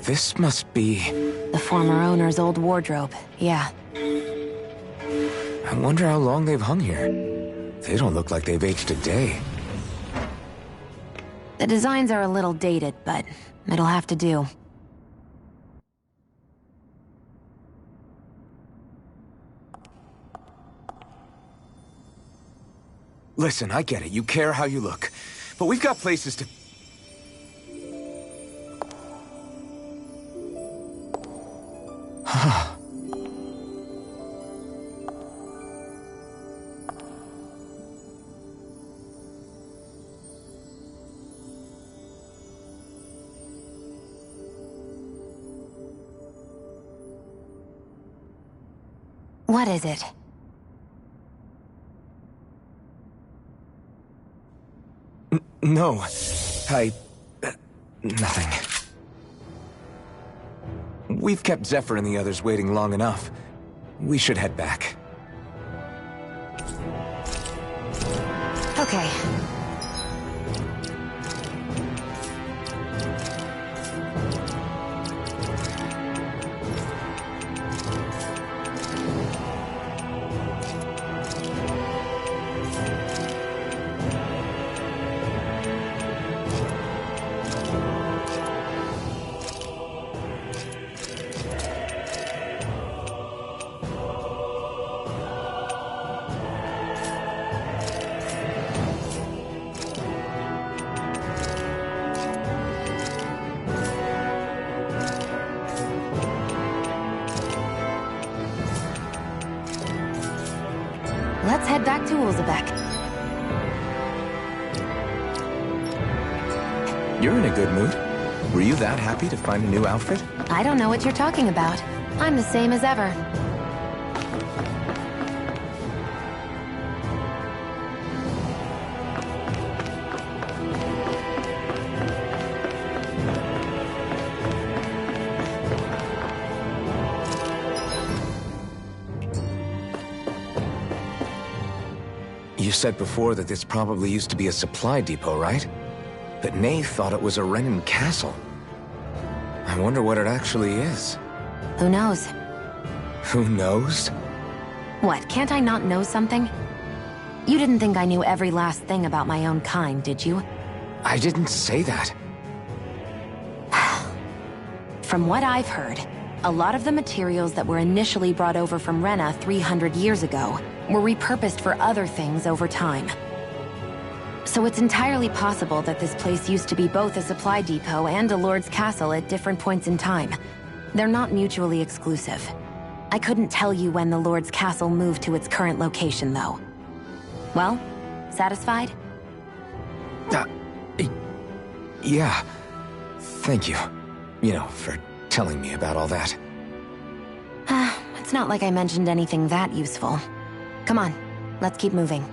This must be... the former owner's old wardrobe, yeah. I wonder how long they've hung here. They don't look like they've aged a day. The designs are a little dated, but it'll have to do. Listen, I get it. You care how you look. But we've got places to... What is it? No. Nothing. We've kept Zephyr and the others waiting long enough. We should head back. Okay. Let's head back to Ulzebek. You're in a good mood. Were you that happy to find a new outfit? I don't know what you're talking about. I'm the same as ever. You said before that this probably used to be a supply depot, right? But Nave thought it was a Renan castle. I wonder what it actually is. Who knows? Who knows? What, can't I not know something? You didn't think I knew every last thing about my own kind, did you? I didn't say that. From what I've heard, a lot of the materials that were initially brought over from Rena 300 years ago were repurposed for other things over time. So it's entirely possible that this place used to be both a supply depot and a lord's castle at different points in time. They're not mutually exclusive. I couldn't tell you when the lord's castle moved to its current location, though. Well, satisfied? Yeah. Thank you. You know, for telling me about all that. It's not like I mentioned anything that useful. Come on, let's keep moving.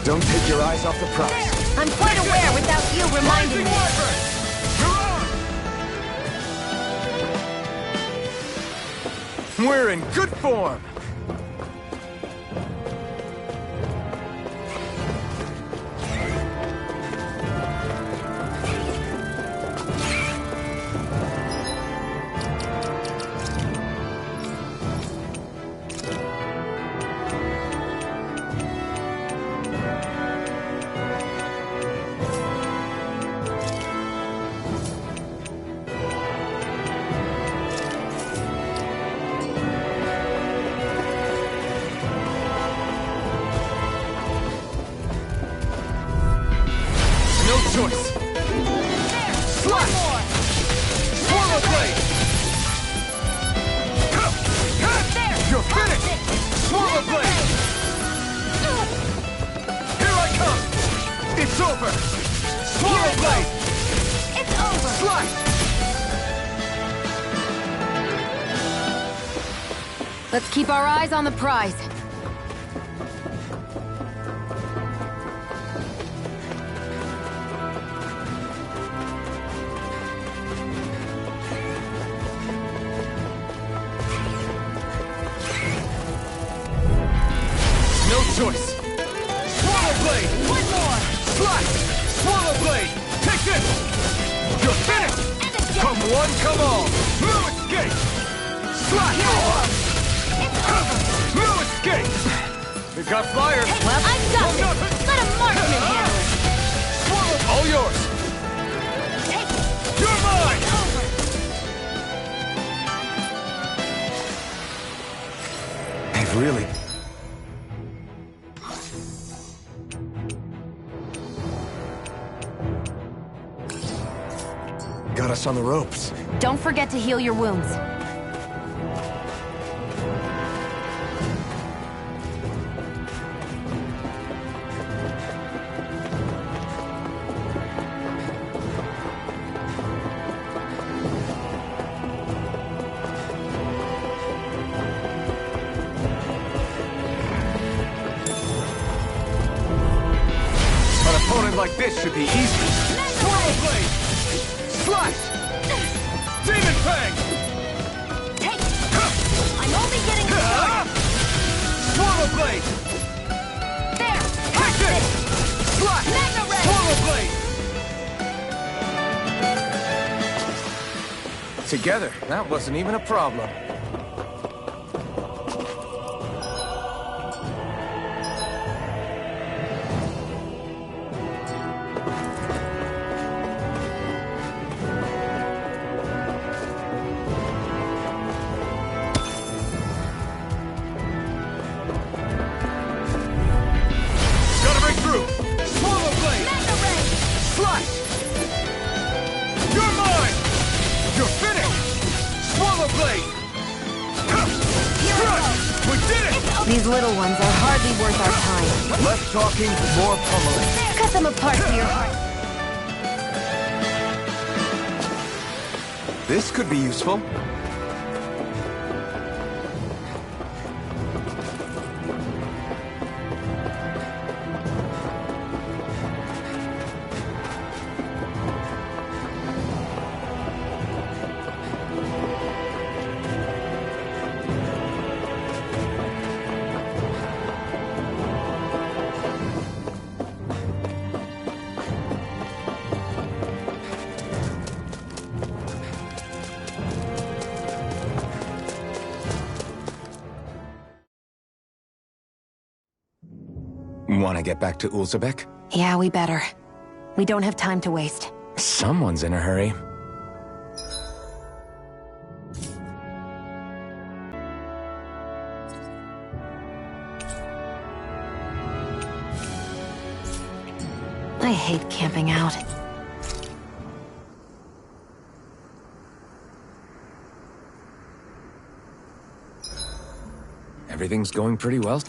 Don't take your eyes off the prize. I'm quite aware without you reminding me. We're in good form! Choice. Slash! Swallow blade! You're finished! Swallow blade! Here I come! It's over! Swallow blade! It's over! Slash! Let's keep our eyes on the prize. Choice. Swallow blade! One more! Slash! Swallow blade! Take this! You're finished! Come one, come all! No escape! Slash! No escape! We've got flyers! Well, I've got this! Let a marksman handle it! Swallow! All yours! Take it! You're mine! They've really... got us on the ropes. Don't forget to heal your wounds. An opponent like this should be easy. Swallow blade! Slash! Demon Fang! Take it! I'm only getting started! Swallow blade! There! Take this! Slash! Mega Ray! Swallow blade! Together, that wasn't even a problem. These little ones are hardly worth our time. Less talking, more pummeling. Cut them apart to your heart. This could be useful. Want to get back to Ulzebek? Yeah, we better. We don't have time to waste. Someone's in a hurry. I hate camping out. Everything's going pretty well.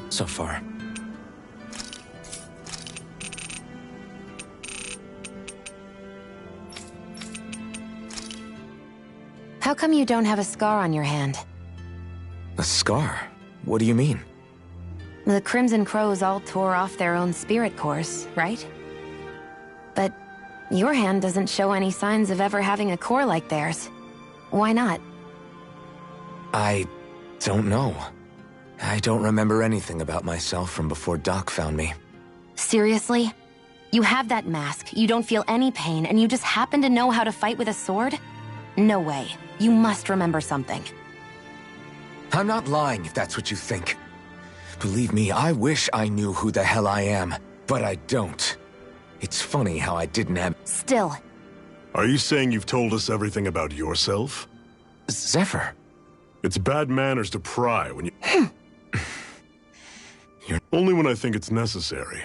so far. How come you don't have a scar on your hand? A scar? What do you mean? The Crimson Crows all tore off their own spirit cores, right? But your hand doesn't show any signs of ever having a core like theirs. Why not? I don't know. I don't remember anything about myself from before Doc found me. Seriously? You have that mask, you don't feel any pain, and you just happen to know how to fight with a sword? No way. You must remember something. I'm not lying if that's what you think. Believe me, I wish I knew who the hell I am, but I don't. It's funny how I didn't have... Still. Are you saying you've told us everything about yourself? Zephyr. It's bad manners to pry when you... Only when I think it's necessary.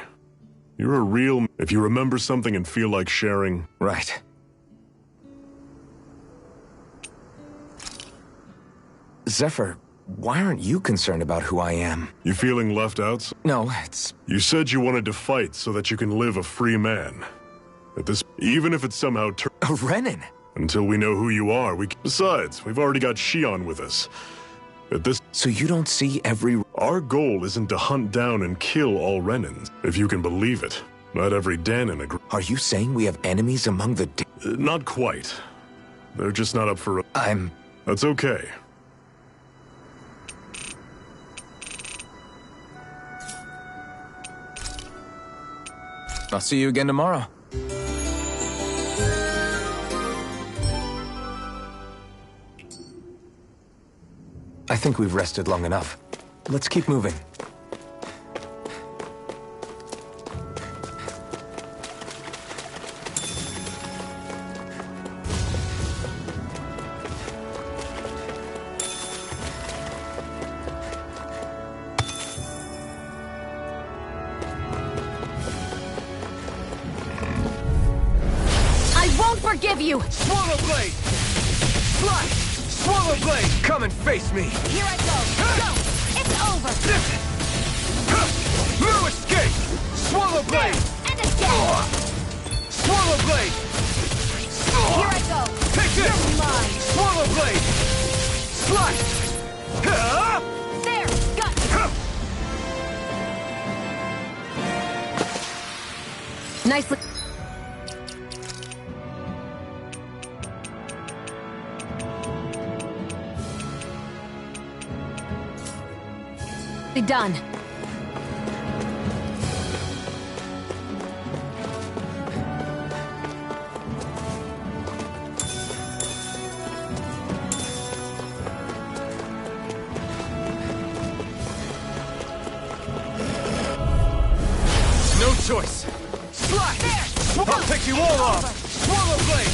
You're a real... If you remember something and feel like sharing... Right. Zephyr, why aren't you concerned about who I am? You feeling left out? No, it's... You said you wanted to fight so that you can live a free man. At this... Even if it's somehow... A Renan! Until we know who you are, we... Besides, we've already got Shion with us. At this... So you don't see every... Our goal isn't to hunt down and kill all Renans, if you can believe it. Not every Danon agrees. Are you saying we have enemies among the... Not quite. They're just not up for... That's okay. I'll see you again tomorrow. I think we've rested long enough. Let's keep moving. Forgive you! Swallow Blade! Fly! Swallow Blade! Come and face me! Here I go! Go! It's over! No escape! Swallow Blade! And again! Swallow Blade! Here I go! Take this! You're mine! Swallow Blade! Slice! There! Got you! Nicely... Done. No choice. Slash! I'll pick you all off. Swallow Blade!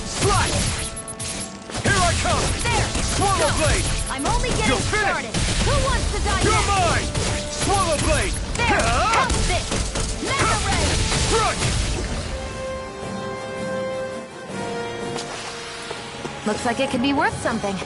Slash! Here I come! There! Swallow Blade! I'm only getting started! Who wants to die You're next? mine! Swallow Blade! There! Have this! Mega Ray! Strike! Looks like it could be worth something.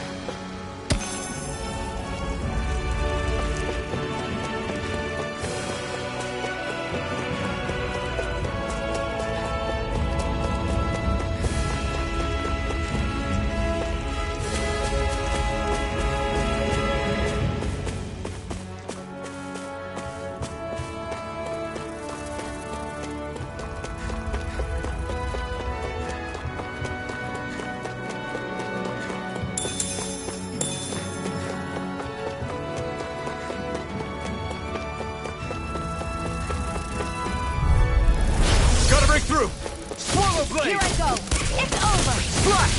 Through! Swallow Blade! Here I go! It's over! Slash!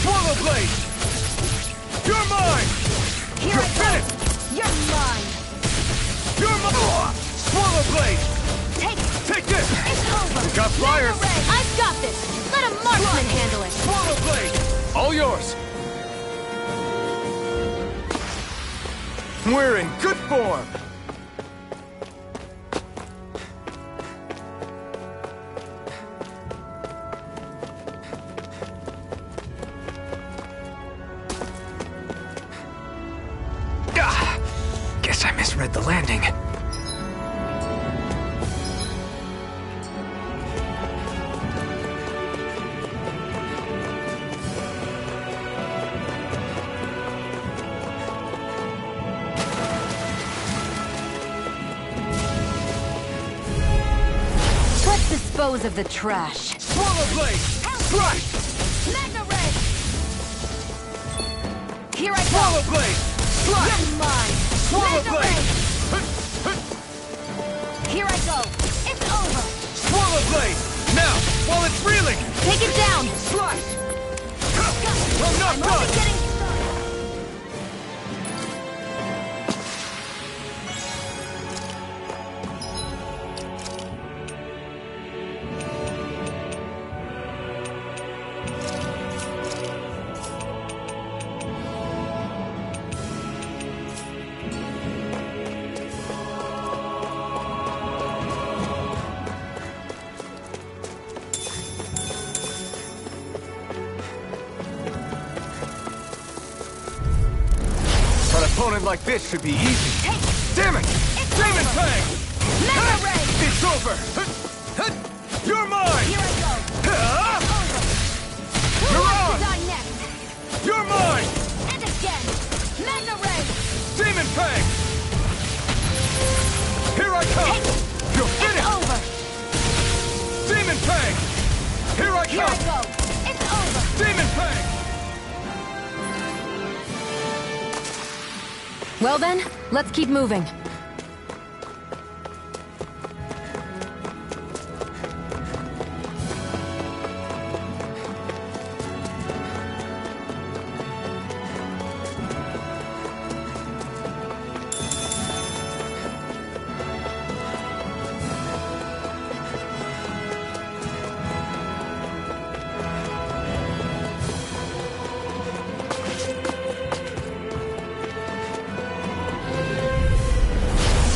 Swallow Blade! You're mine! Here You're I finished! go! You're mine! You're mine! Swallow Blade! Take this! It's over! We got flyers! Mega Ray! I've got this! Let a marksman handle it! Swallow Blade! All yours! We're in good form! Guess I missed misread the landing. Let's dispose of the trash. Swallow Blade! Strike! Mega Ray! Here I go! Swallow Blade! Strike! You're mine! Swallow Mega Blade! Ray! Here I go! It's over! Swallow Blade! Now, while it's reeling! Take it down! Slice! I'm not I'm done! only getting An opponent like this should be easy. Damn it! Demon Fang! Mega Ray! It's over! You're mine! Here I go! Who You're wants on! to die next? You're mine! And again! Mega Ray! Demon Fang! Here I come! You're It's finished! over! Demon Fang! Here I Here I come! go! It's over! Demon Fang! Well then, let's keep moving.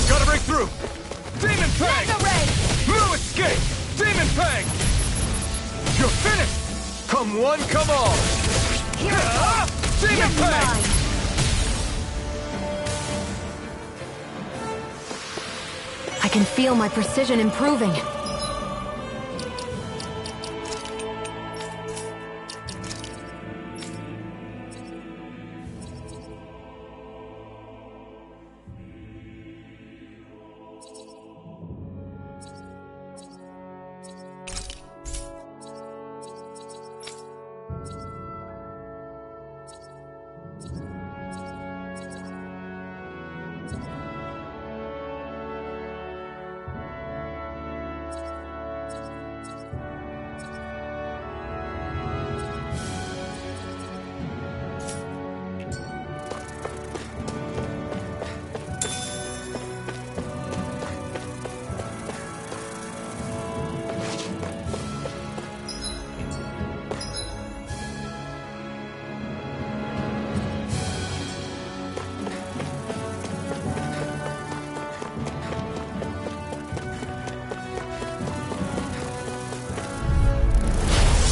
Gotta break through! Demon Fang! Mega Ray! No escape! Demon Fang! You're finished! Come one, come all! Here I go! Demon You're Fang! mine! I can feel my precision improving.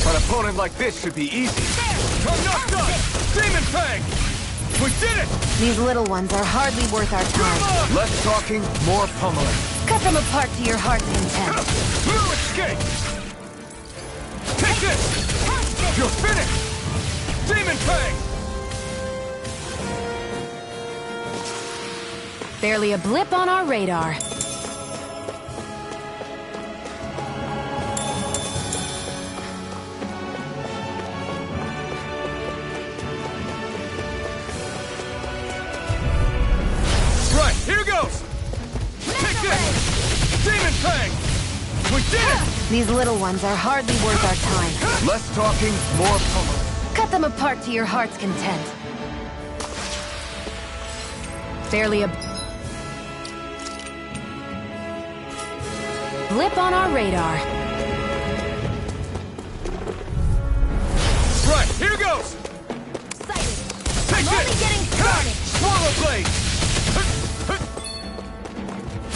An opponent like this should be easy. I'm not done! Demon Fang! We did it! These little ones are hardly worth our time. Less talking, more pummeling. Cut them apart to your heart's content. No escape! Take this! You're finished! Demon Fang! Barely a blip on our radar. Right, here goes! Take this! Demon Fang! We did it! These little ones are hardly worth our time. Less talking, more pummeling. Cut them apart to your heart's content. Barely a blip on our radar. Right, here goes! Take I'm only this! getting started! Swallow Blade!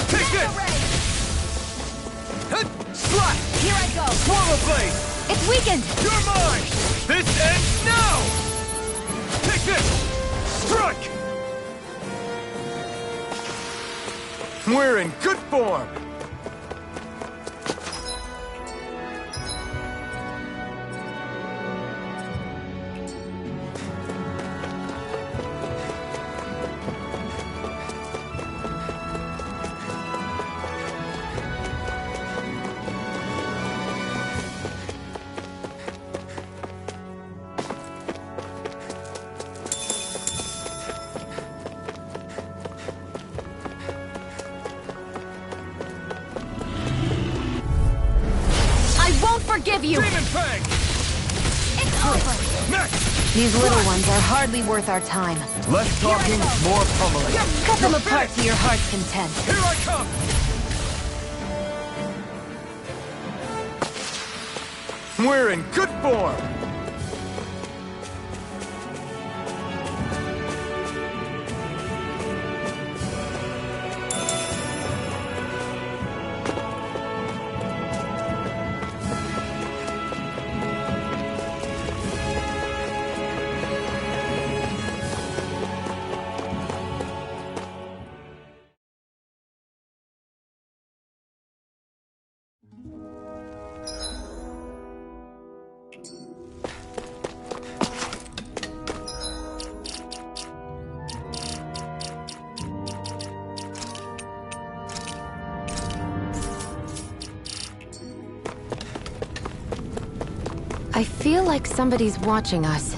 Take this! Slap! Here I go! Swallow Blade! It's weakened! You're mine! This ends now! Take this! Strike! We're in good form! Forgive you! Demon Fang! It's over! Next! These little ones are hardly worth our time. Less talking, more pummeling. Cut them apart to your heart's content. Here I come! We're in good form! I feel like somebody's watching us.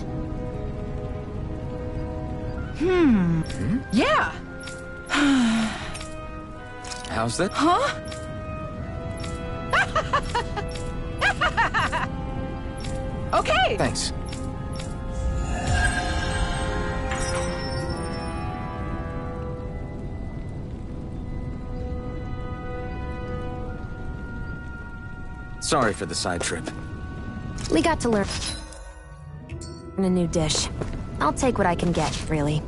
Yeah! How's that? Huh? Okay! Thanks. Sorry for the side trip. We got to learn a new dish. I'll take what I can get, really.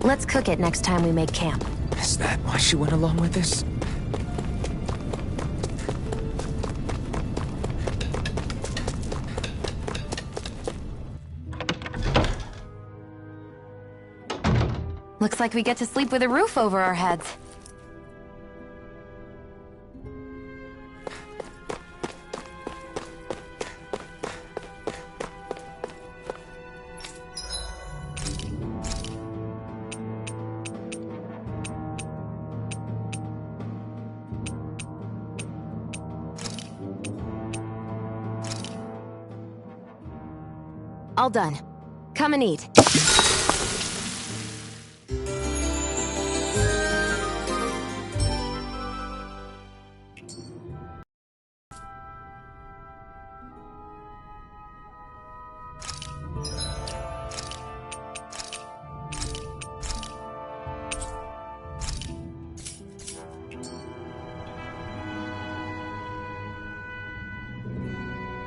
Let's cook it next time we make camp. Is that why she went along with this? Looks like we get to sleep with a roof over our heads. All done. Come and eat.